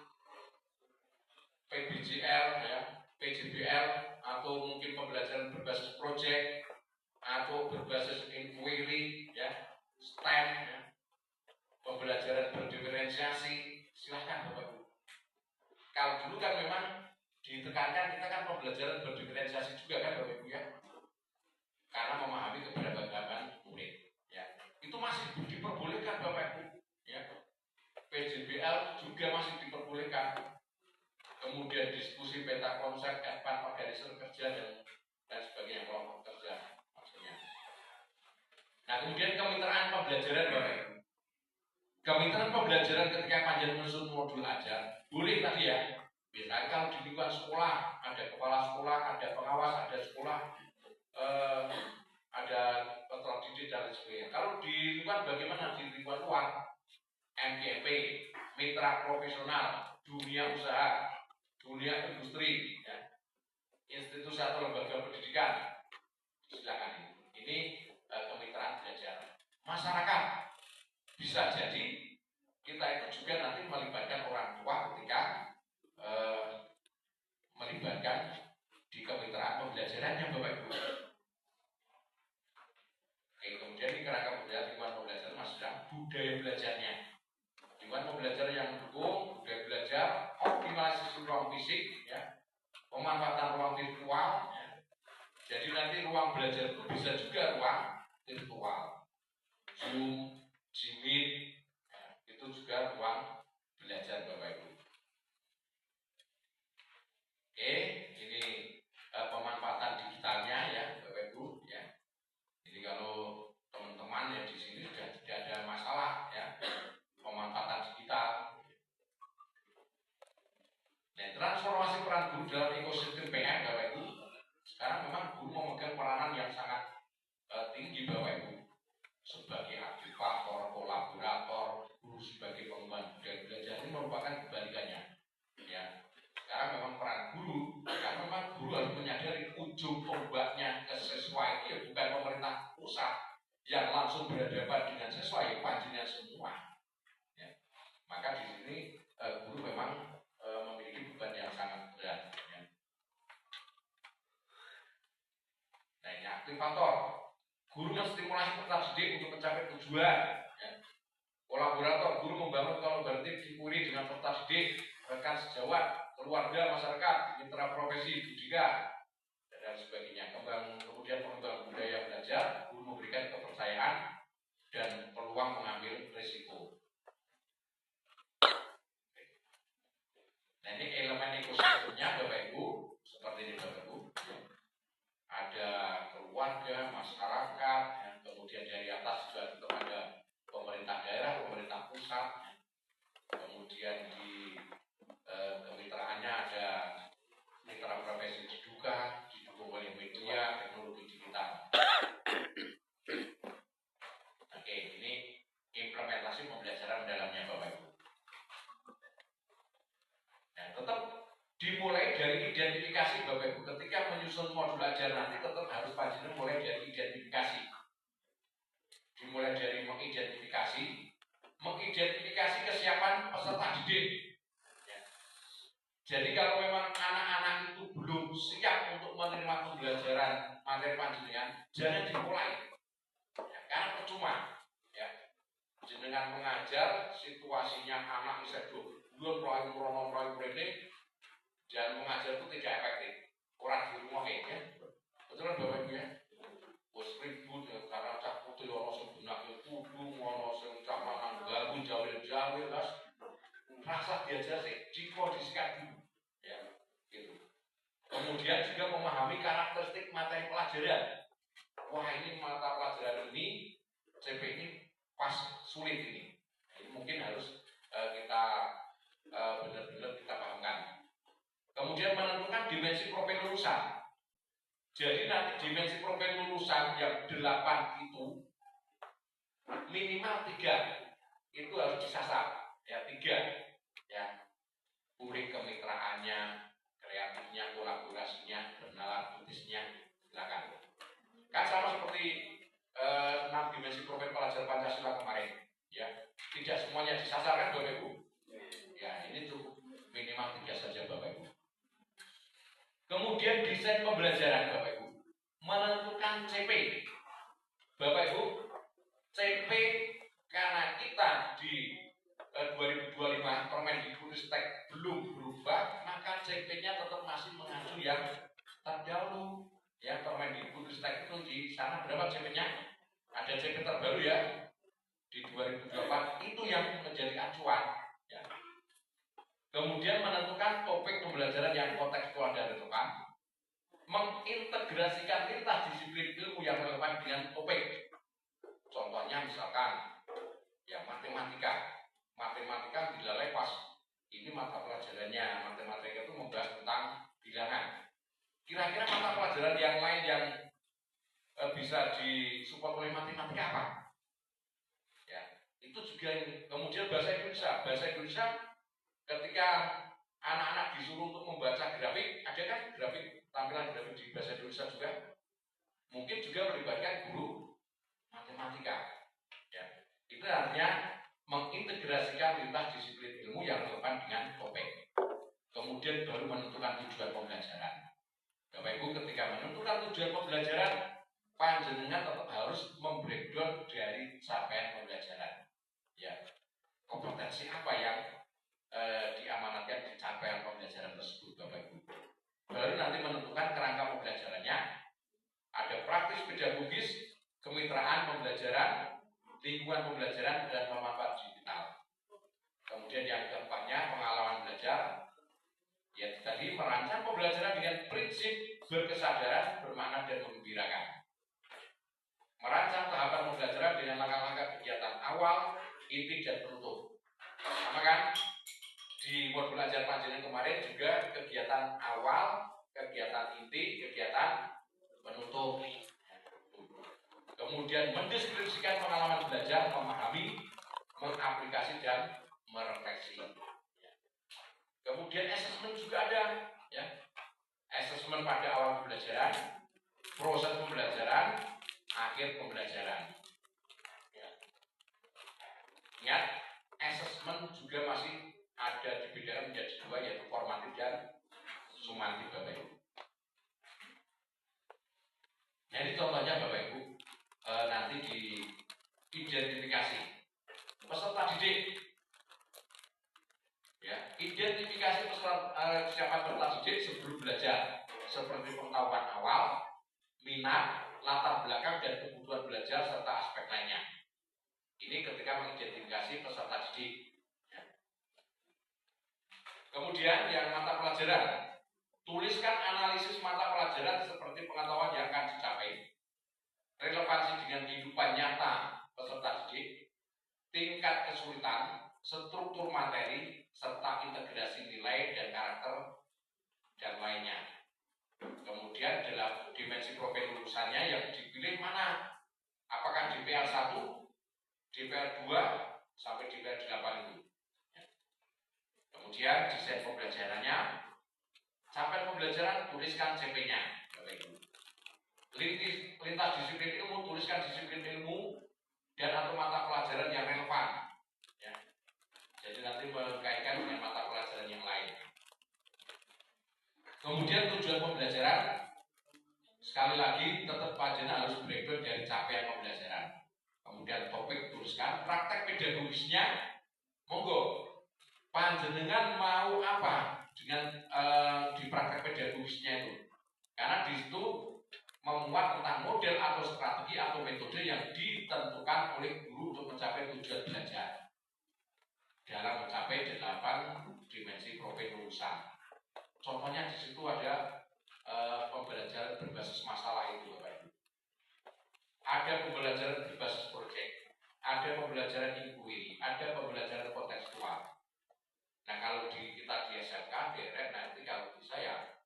PBJL ya, PJBL atau mungkin pembelajaran juga masih diperbolehkan. Kemudian diskusi peta konsep, advan organisasi kerja dan sebagainya, kelompok kerja maksudnya. Nah, kemudian kemitraan pembelajaran Bapak Ibu. Kemitraan pembelajaran ketika panjang menyusun modul ajar, boleh tadi ya. Misalnya kalau di lingkungan sekolah, ada kepala sekolah, ada pengawas, ada sekolah, ada peserta didik dan sebagainya. Kalau di lingkungan bagaimana? Di lingkungan luar, MPP, mitra profesional, dunia usaha, dunia industri, ya, institusi atau lembaga pendidikan, silakan. Ini kemitraan belajar. Masyarakat bisa jadi kita itu juga nanti melibatkan orang tua ketika melibatkan di kemitraan pembelajarannya Bapak Ibu. Oke, kemudian di kerangka lingkungan pembelajaran maksudnya budaya belajarnya. Lingkungan pembelajar yang mendukung budaya belajar, optimalisasi ruang fisik, ya, pemanfaatan ruang virtual. Ya. Jadi nanti ruang belajar itu bisa juga ruang virtual, Zoom, Jimit, ya, itu juga ruang belajar Bapak Ibu. Oke, ini pemanfaatan digitalnya ya Bapak Ibu ya. Jadi kalau teman-teman ya di sini sudah tidak ada masalah ya pemanfaatan digital. Nah, transformasi peran guru dalam ekosistem PM Bapak Ibu. Sekarang memang guru memegang peranan yang sangat tinggi Bapak Ibu. Sebagai aktivator, kolaborator, guru sebagai pengembang budaya belajar ini merupakan kebalikannya. Ya, sekarang memang peran guru, karena memang guru harus menyadari ujung tombaknya ke siswa ini ya bukan pemerintah pusat yang langsung berhadapan dengan siswa, ya panjenengan semua. Ya. Maka di sini guru memang memiliki beban yang sangat berat. Ya. Nah, ini aktivator. Guru menstimulasi peserta didik untuk mencapai tujuan. Ya. Kolaborator, guru membangun kolaboratif diikuti dengan peserta didik, rekan sejawat, keluarga, masyarakat, mitra profesi, budidaya, dan sebagainya. Kemudian pengembangan budaya belajar, guru memberikan kepercayaan dan peluang mengambil risiko. Nah, ini elemen ekosistemnya Bapak Ibu, seperti ini Bapak Ibu. Ada keluarga, masyarakat, ya. Kemudian dari atas juga tetap ada pemerintah daerah, pemerintah pusat, kemudian di kemitraannya ada mitra profesi juga didukung oleh media, teknologi digital. Oke, ini implementasi pembelajaran dalamnya Bapak Ibu. Nah, tetap dimulai dari identifikasi Bapak Ibu. Ketika menyusun modul ajar nanti tetap harus panjenengan mulai dari identifikasi. Dimulai dari mengidentifikasi kesiapan peserta didik. Ya. Jadi kalau memang anak-anak itu belum siap untuk menerima pembelajaran materi panjenengan, jangan dimulai. Ya, karena percuma. Ya. Jenengan mengajar situasinya anak bisa dua proyek ini dan mengajar itu tidak efektif. Orang di rumah ya. Betul kan Bapak Ibu ya? Bos ribut ya, karena cak putih ono sing benake kudu, ono sing cak manang ganggu jawil-jawil las. Rasa diajar sih dikondisikan dulu. Ya, gitu. Kemudian juga memahami karakteristik materi pelajaran. Wah, ini mata pelajaran ini CP ini pas sulit ini. Jadi mungkin harus kita benar-benar kita pahamkan. Kemudian menentukan dimensi profil lulusan. Jadi nanti dimensi profil lulusan yang 8 itu minimal 3 itu harus disasar. Ya 3 ya, pulih kemitraannya, kreatifnya, kolaborasinya, bernalar kritisnya, silakan. Kan sama seperti 6 dimensi profil pelajar Pancasila kemarin, ya tidak semuanya disasar kan Bapak Ibu. Ya ini cukup minimal 3 saja Bapak Ibu. Kemudian desain pembelajaran Bapak Ibu, menentukan CP. Bapak Ibu, CP karena kita di 2025 Permendikbudristek belum berubah, maka CP-nya tetap masih mengacu yang terdahulu. Ya, Permendikbudristek itu di sana berapa CP-nya? Ada CP terbaru ya di 2024, itu yang menjadi acuan. Ya. Kemudian menentukan topik pembelajaran yang kontekstual dan relevan, mengintegrasikan lintas disiplin ilmu yang relevan dengan topik. Contohnya misalkan ya matematika dilalai pas ini mata pelajarannya matematika itu membahas tentang bilangan. Kira-kira mata pelajaran yang lain yang bisa disupport oleh matematika apa? Ya, itu juga ini. Kemudian bahasa Indonesia ketika anak-anak disuruh untuk membaca grafik, ada kan tampilan grafik di bahasa Indonesia juga, mungkin juga melibatkan guru matematika. Ya, itu artinya mengintegrasikan lintas disiplin ilmu yang relevan dengan topik. Kemudian baru menentukan tujuan pembelajaran. Bapak Ibu, ketika menentukan tujuan pembelajaran, panjenengan tetap harus membreakdown dari capaian pembelajaran. Ya, kompetensi apa yang diamanatkan di capaian pembelajaran tersebut, Bapak Ibu. Baru nanti menentukan kerangka pembelajarannya. Ada praktis pedagogis, kemitraan pembelajaran, lingkungan pembelajaran, dan pemanfaat digital. Kemudian yang keempatnya pengalaman belajar. Ya tadi merancang pembelajaran dengan prinsip berkesadaran, bermakna dan menggembirakan. Merancang tahapan pembelajaran dengan langkah-langkah kegiatan awal, inti dan penutup. Sama kan? Di modul ajar panjenengan kemarin juga kegiatan awal, kegiatan inti, kegiatan penutup. Kemudian mendeskripsikan pengalaman belajar, memahami, mengaplikasi dan merefleksi. Kemudian asesmen juga ada, ya. Asesmen pada awal pembelajaran, proses pembelajaran, akhir pembelajaran. Ya. Ingat, asesmen juga masih ada dibedakan menjadi dua, yaitu formatif dan sumatif, Bapak Ibu. Nah, ini contohnya Bapak Ibu, nanti diidentifikasi peserta didik. Ya, identifikasi siapa peserta didik sebelum belajar, seperti pengetahuan awal, minat, latar belakang dan kebutuhan belajar serta aspek lainnya. Ini ketika mengidentifikasi peserta didik. Ya. Kemudian yang mata pelajaran, tuliskan analisis mata pelajaran seperti pengetahuan yang akan dicapai, relevansi dengan kehidupan nyata peserta didik, tingkat kesulitan, struktur materi, serta integrasi nilai dan karakter dan lainnya. Kemudian dalam dimensi profil lulusannya yang dipilih mana? Apakah DPL 1, DPL 2, sampai DPL 8 itu. Kemudian desain pembelajarannya, capaian pembelajaran tuliskan CP-nya. Lintas disiplin ilmu, tuliskan disiplin ilmu dan atau mata pelajaran yang relevan. Jadi nanti mengkaitkan dengan mata pelajaran yang lain. Kemudian tujuan pembelajaran, sekali lagi tetap panjenengan harus breakdown dari capaian pembelajaran. Kemudian topik tuliskan, praktek pedagogisnya, monggo panjenengan mau apa dengan di praktek pedagogisnya itu. Karena di situ memuat tentang model atau strategi atau metode yang ditentukan oleh guru untuk mencapai tujuan belajar dalam mencapai 8 dimensi profil lulusan. Contohnya di situ ada pembelajaran berbasis masalah itu, Bapak Ibu. Ada pembelajaran berbasis proyek, ada pembelajaran inquiry, ada pembelajaran kontekstual. Nah kalau kita di SMK, direct nanti kalau bisa ya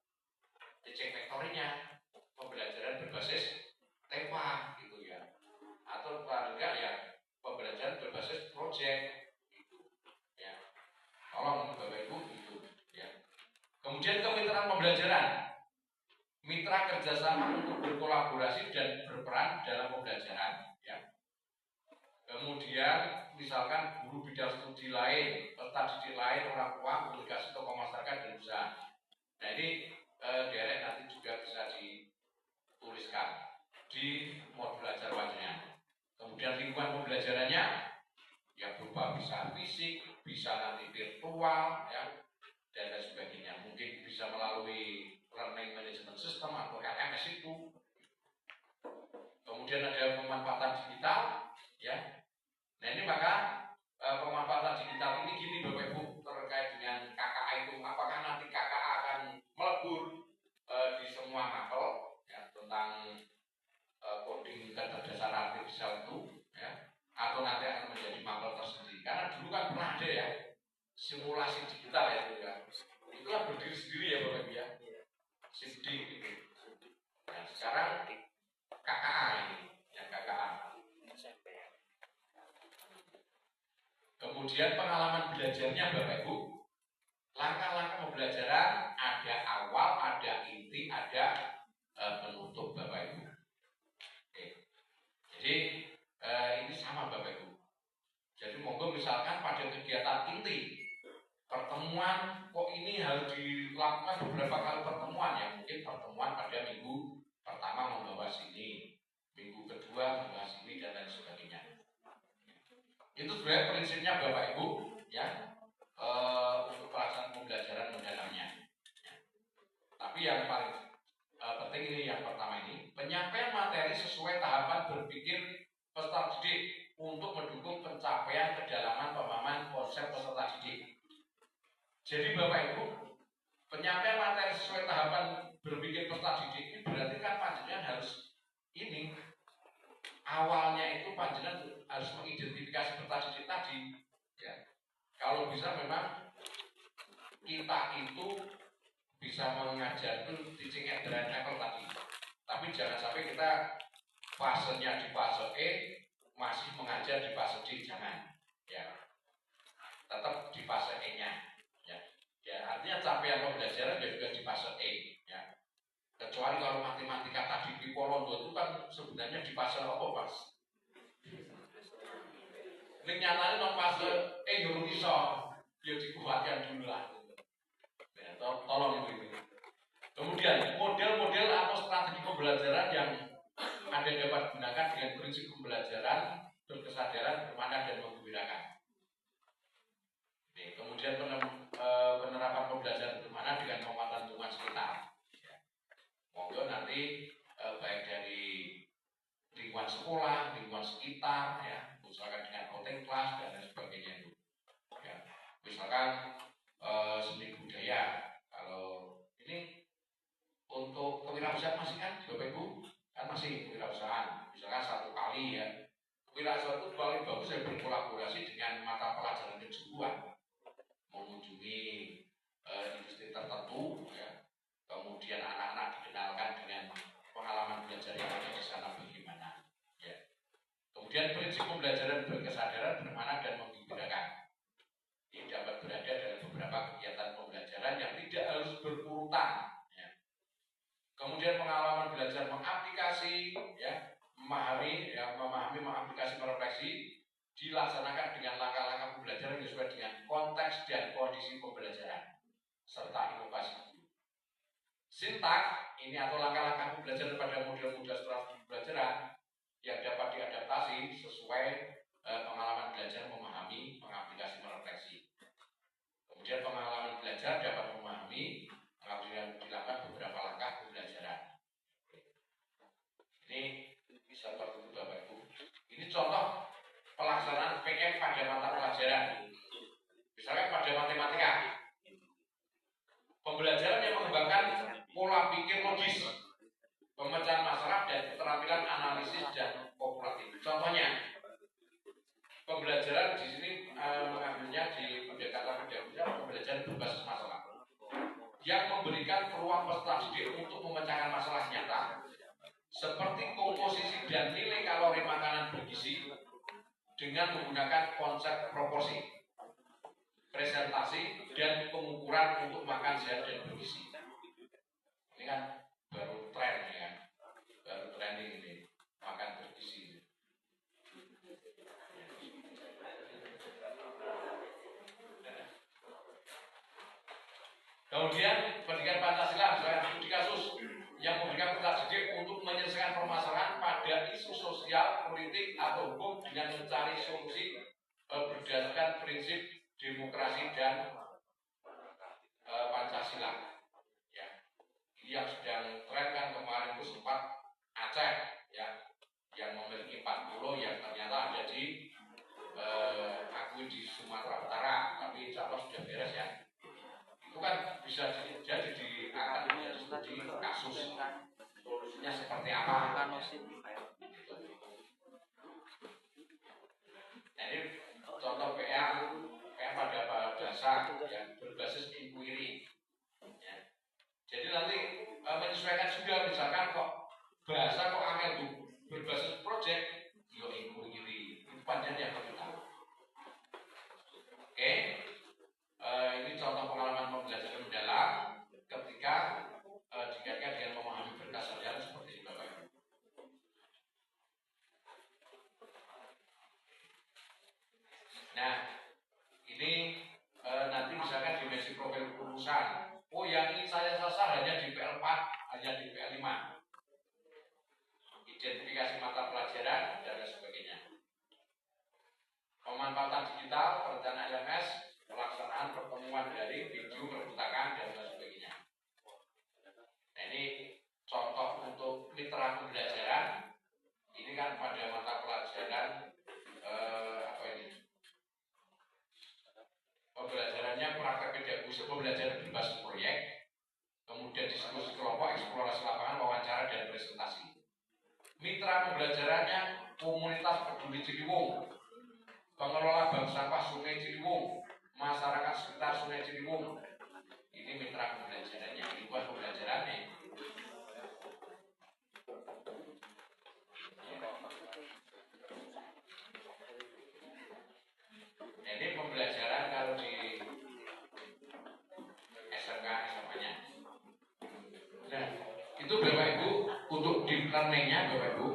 dicek vektornya, pembelajaran berbasis tema gitu ya, atau paling enggak ya pembelajaran berbasis proyek. Tolong Bapak Ibu itu ya. Kemudian kemitraan pembelajaran, mitra kerjasama untuk berkolaborasi dan berperan dalam pembelajaran ya. Kemudian misalkan guru bidang studi lain, peserta didik lain, orang tua, komunikasi tokoh masyarakat dan usaha. Nah ini direct nanti juga bisa dituliskan di modul ajar panjenengan. Kemudian lingkungan pembelajarannya yang berupa bisa fisik, bisa nanti virtual, ya, dan lain sebagainya. Mungkin bisa melalui learning management system atau LMS itu. Kemudian ada pemanfaatan digital, ya. Nah ini maka pemanfaatan digital ini gini Bapak Ibu terkait dengan KKN tentang coding kecerdasan artifisial itu ya, atau nanti akan menjadi makro tersendiri. Karena dulu kan pernah ada ya simulasi digital ya itu ya. Itu kan berdiri sendiri ya Bapak Ibu ya. SIMD gitu. Nah, sekarang KKA ini, yang KKA. Kemudian pengalaman belajarnya Bapak Ibu, langkah-langkah pembelajaran ada awal, ada inti, ada penutup Bapak Ibu. Oke. Jadi ini sama Bapak Ibu. Jadi monggo misalkan pada kegiatan inti pertemuan kok ini harus dilakukan beberapa kali pertemuan ya, mungkin pertemuan pada minggu pertama membahas ini, minggu kedua membahas ini dan lain sebagainya. Itu sebenarnya prinsipnya Bapak Ibu ya, untuk pelaksanaan pembelajaran mendalamnya. Ya. Tapi yang paling penting ini yang pertama ini, penyampaian materi sesuai tahapan berpikir peserta didik untuk mendukung pencapaian kedalaman pemahaman konsep peserta didik. Jadi Bapak Ibu, penyampaian materi sesuai tahapan berpikir peserta didik ini berarti kan panjenengan harus ini awalnya itu panjenengan harus mengidentifikasi peserta didik tadi. Ya. Kalau bisa memang kita itu bisa mengajarkan teaching at the right level tadi. Tapi jangan sampai kita fasenya di fase E masih mengajar di fase D, jangan. Ya. Tetap di fase E-nya. Ya, artinya capaian pembelajaran juga di fase E ya. Kecuali kalau matematika tadi di Polondo itu kan sebenarnya di fase apa Mas? Ini nyatanya non fase E belum bisa, ya dikuatkan dulu lah. Ya, tolong itu. Kemudian model-model atau strategi pembelajaran yang Anda dapat gunakan dengan prinsip pembelajaran berkesadaran, bermakna dan menggembirakan. Kemudian penerapan pembelajaran bermakna dengan penguatan lingkungan sekitar. Monggo nanti baik dari lingkungan sekolah, lingkungan sekitar, ya, misalkan dengan outing kelas dan lain sebagainya itu. Ya. Misalkan seni budaya, kalau ini untuk kewirausahaan masih kan, Bapak Ibu kan masih kewirausahaan. Misalkan satu kali ya, kewirausahaan itu paling bagus saya berkolaborasi dengan mata pelajaran kejuruan. Mengunjungi industri tertentu, ya. Kemudian anak-anak dikenalkan dengan pengalaman belajar yang ada di sana bagaimana. Ya. Kemudian prinsip pembelajaran berkesadaran, bermakna dan menggembirakan. Ini dapat berada dalam beberapa kegiatan pembelajaran yang tidak harus berurutan. Ya. Kemudian pengalaman belajar mengaplikasi, ya, memahami, mengaplikasi, merefleksi. Dilaksanakan dengan langkah-langkah pembelajaran sesuai dengan konteks dan kondisi pembelajaran serta inovasi. Sintak ini atau langkah-langkah pembelajaran pada model-model strategi pembelajaran yang dapat diadaptasi sesuai pengalaman belajar, memahami, mengaplikasi, merefleksi. Kemudian pengalaman belajar dapat memahami, mengaplikasi, dilakukan beberapa langkah pembelajaran. Ini seperti itu Bapak Ibu. Ini contoh pelaksanaan PM pada mata pelajaran. Misalkan pada matematika, pembelajaran yang mengembangkan pola pikir logis, pemecahan masalah dan keterampilan analisis dan kopulatif. Contohnya, pembelajaran di sini mengambilnya di pendekatan pembelajaran berbasis masalah, yang memberikan peluang peserta didik untuk memecahkan masalah nyata, seperti komposisi dan nilai kalori makanan bergizi, dengan menggunakan konsep proporsi, presentasi, dan pengukuran untuk makan sehat dan bergizi. Ini kan baru tren ya, baru trending ini, makan bergizi. Kemudian pendidikan Pancasila, misalnya studi kasus yang memberikan peserta didik untuk menyelesaikan permasalahan pada isu sosial, politik, atau hukum dengan mencari solusi berdasarkan prinsip demokrasi dan Pancasila. Ya. Ini yang sedang tren kan kemarin itu sempat Aceh, ya, yang memiliki 40 yang ternyata ada di akui di Sumatera Utara, tapi insya Allah sudah beres ya. Itu kan bisa jadi diangkat menjadi studi kasus, solusinya seperti apa apa. Ini contoh PA pada bahasa yang berbasis inquiry. Ya. Jadi nanti menyesuaikan juga, misalkan kok bahasa kok angel berbasis project, yo inquiry itu panjangnya perlu tahu. Oke, ini contoh pengalaman pembelajaran mendalam ketika dikaitkan dengan memahami berkas sarjana seperti ini, Bapak Ibu. Nah, ini nanti misalkan dimensi profil lulusan. Oh, yang ini saya sasar hanya di PL4, hanya di PL5. Identifikasi mata pelajaran dan lain sebagainya. Pemanfaatan digital, perencanaan LMS, pelaksanaan pertemuan daring, video perpustakaan dan lain sebagainya. Nah, ini contoh untuk mitra pembelajaran. Ini kan pada mata pelajaran apa ini? Pembelajarannya praktek pedagogik, pembelajaran berbasis proyek, kemudian diskusi kelompok, eksplorasi lapangan, wawancara dan presentasi. Mitra pembelajarannya komunitas peduli Ciliwung, pengelola bank sampah Sungai Ciliwung, masyarakat sekitar Sungai Ciliwung. Ini mitra pembelajarannya, ini bukan pembelajarannya. Ini pembelajaran kalau di SMK SMA-nya. Nah, itu Bapak Ibu untuk deep learning-nya Bapak Ibu.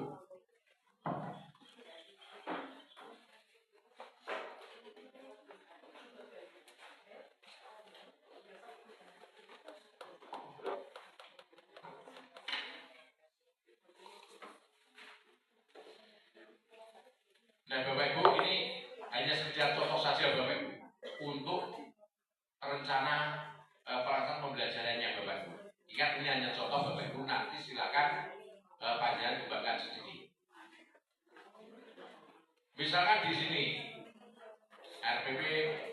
Nah Bapak Ibu, ini hanya sekedar contoh saja Bapak Ibu untuk rencana pelaksanaan pembelajarannya Bapak Ibu. Ingat ini hanya contoh Bapak Ibu, nanti silakan panjenengan kembangkan sendiri. Misalkan di sini RPP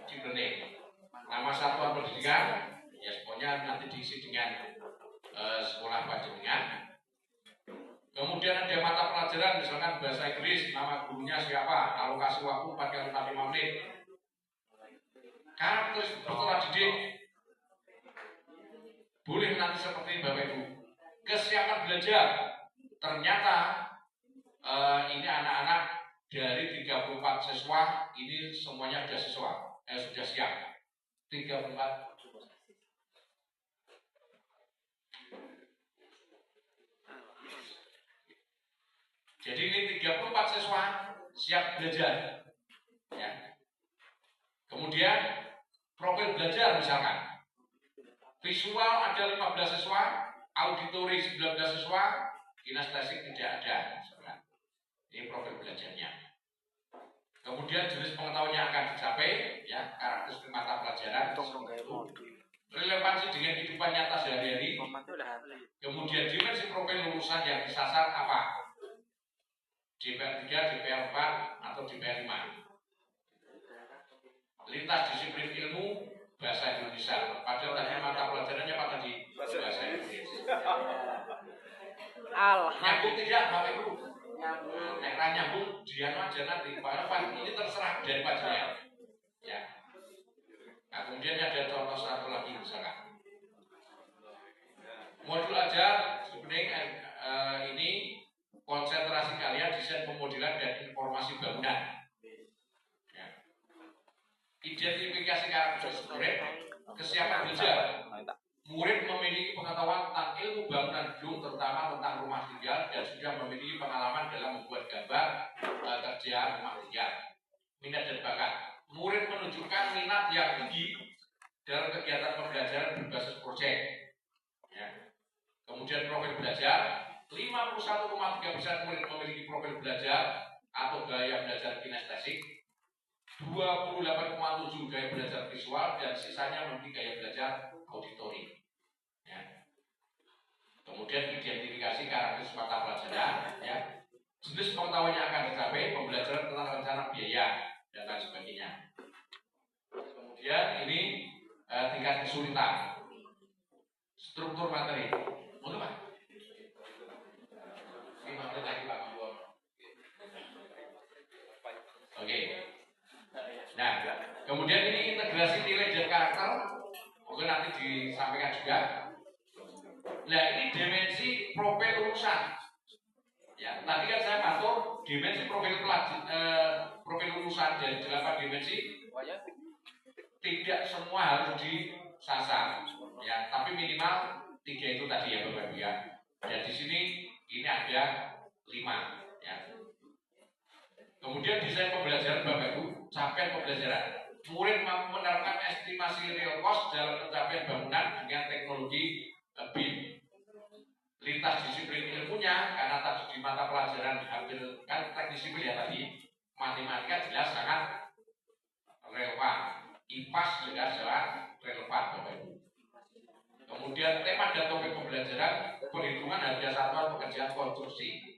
Cibeneng, nama satuan pendidikan, ya semuanya nanti diisi dengan sekolah panjenengan. Kemudian ada mata pelajaran, misalkan bahasa Inggris, nama gurunya siapa, alokasi waktu 4 kali 5 menit. Karakteristik peserta didik boleh nanti seperti Bapak Ibu. Kesiapan belajar, ternyata ini anak-anak dari 34 siswa, ini semuanya sudah siswa, sudah siap. 34. Jadi ini 34 siswa siap belajar. Ya. Kemudian profil belajar misalkan. Visual ada 15 siswa, auditori 19 siswa, kinestesik tidak ada. Misalkan. Ini profil belajarnya. Kemudian jenis pengetahuannya akan dicapai, ya, karakteristik mata pelajaran, relevansi dengan kehidupan nyata sehari-hari. Kemudian dimensi profil lulusan yang disasar apa? DPR 3, DPR 4, atau DPR 5. Lintas disiplin ilmu bahasa Indonesia. Padahal tadi mata pelajarannya apa tadi? Bahasa Indonesia. Nyambung tidak Bapak Ibu? Nek nyambung dia aja nanti. Pak ini terserah dari panjenengan. Ya. Nah, kemudian ada contoh satu lagi misalkan. Modul ajar sebenarnya ini konsentrasi kalian desain pemodelan dan informasi bangunan. Ya. Identifikasi karakteristik murid, kesiapan belajar. Murid memiliki pengetahuan tentang ilmu bangunan gedung, terutama tentang rumah tinggal, dan sudah memiliki pengalaman dalam membuat gambar kerja rumah tinggal. Minat dan bakat. Murid menunjukkan minat yang tinggi dalam kegiatan pembelajaran berbasis proyek. Ya. Kemudian profil belajar. 51,3% murid memiliki profil belajar atau gaya belajar kinestesik, 28,7% gaya belajar visual, dan sisanya memiliki gaya belajar auditori. Ya. Kemudian identifikasi karakteristik mata pelajaran, ya. Jenis pengetahuannya akan dicapai, pembelajaran tentang rencana biaya dan lain sebagainya. Kemudian ini tingkat kesulitan, struktur materi. Boleh Pak? Kemudian ini integrasi nilai dan karakter, mungkin nanti disampaikan juga. Nah ini dimensi profil lulusan. Ya, tadi kan saya atur dimensi profil lulusan dari 8 dimensi, tidak semua harus disasar, ya, tapi minimal 3 itu tadi ya Bapak Ibu ya. Dan di sini ini ada 5, ya. Kemudian desain pembelajaran Bapak Ibu, capaian pembelajaran. Murid mampu menerapkan estimasi real cost dalam pencapaian bangunan dengan teknologi BIM. Lintas disiplin ilmunya, karena tadi di mata pelajaran diambil kan teknik sipil ya tadi, matematika jelas sangat relevan, IPAS jelas sangat relevan Bapak Ibu. Kemudian tema dan topik pembelajaran perhitungan harga satuan pekerjaan konstruksi.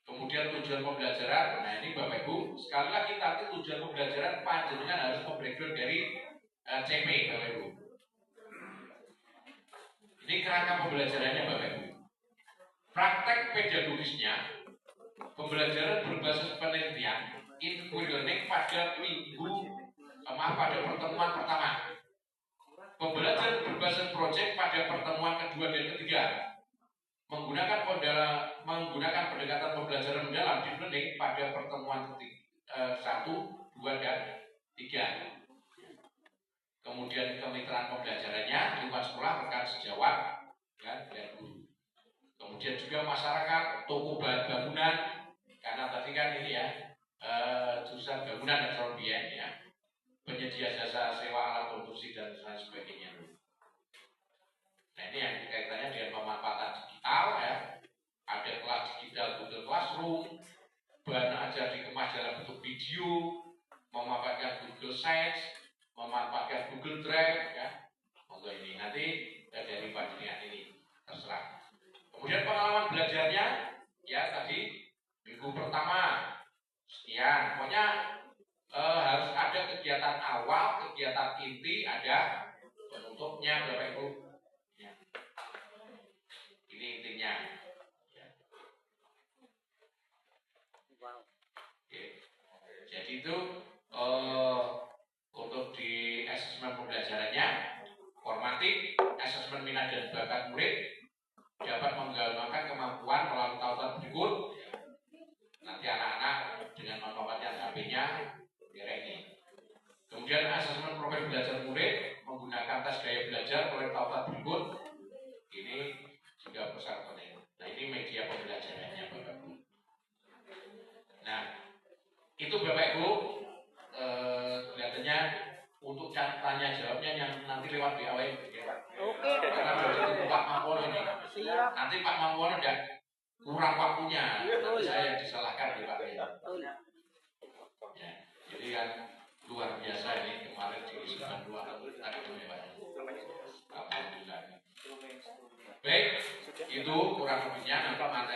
Kemudian tujuan pembelajaran, nah ini Bapak Ibu, sekali lagi nanti tujuan pembelajaran panjenengan harus membreakdown dari CP Bapak Ibu. Ini kerangka pembelajarannya Bapak Ibu. Praktek pedagogisnya, pembelajaran berbasis penelitian, inquiry learning pada pada pertemuan pertama. Pembelajaran berbasis project pada pertemuan kedua dan ketiga. Menggunakan pendekatan pembelajaran mendalam deep learning pada pertemuan 1, 2, dan 3. Kemudian kemitraan pembelajarannya lingkungan sekolah, rekan sejawat, dan guru. Kemudian juga masyarakat, toko bahan bangunan, karena tadi kan ini ya jurusan bangunan dan sebagainya, ya, penyedia jasa sewa alat konstruksi dan lain sebagainya. Nah ini yang kaitannya dengan pemanfaatan digital ya. Ada kelas digital Google Classroom, bahan ajar dikemas dalam bentuk video, memanfaatkan Google Sites, memanfaatkan Google Drive ya. Untuk ini nanti dari bagian ini terserah. Kemudian pengalaman belajarnya ya tadi minggu pertama sekian. Pokoknya harus ada kegiatan awal, kegiatan inti, ada penutupnya Bapak Ibu. Ya. Ini intinya. Ya. Oke. Jadi itu untuk di asesmen pembelajarannya, formatif, asesmen minat dan bakat murid, dapat mengembangkan kemampuan melalui tautan berikut. Nanti anak-anak dengan memanfaatkan HP-nya ini. Kemudian asesmen profil belajar murid menggunakan tes gaya belajar oleh tautan berikut. Ini juga persyaratannya. Nah ini media pembelajarannya Bapak Ibu. Nah itu Bapak Ibu kelihatannya untuk tanya jawabnya yang nanti lewat BAW ya. Oke. Karena berarti Pak Mampono ini. Siap. Nanti Pak Mampono udah kurang waktunya, nanti saya yang disalahkan ya Pak ya. Ya, jadi kan luar biasa ini kemarin diusulkan 2 tahun tadi ya Pak. Alhamdulillah. Baik, itu kurang lebihnya nanti materi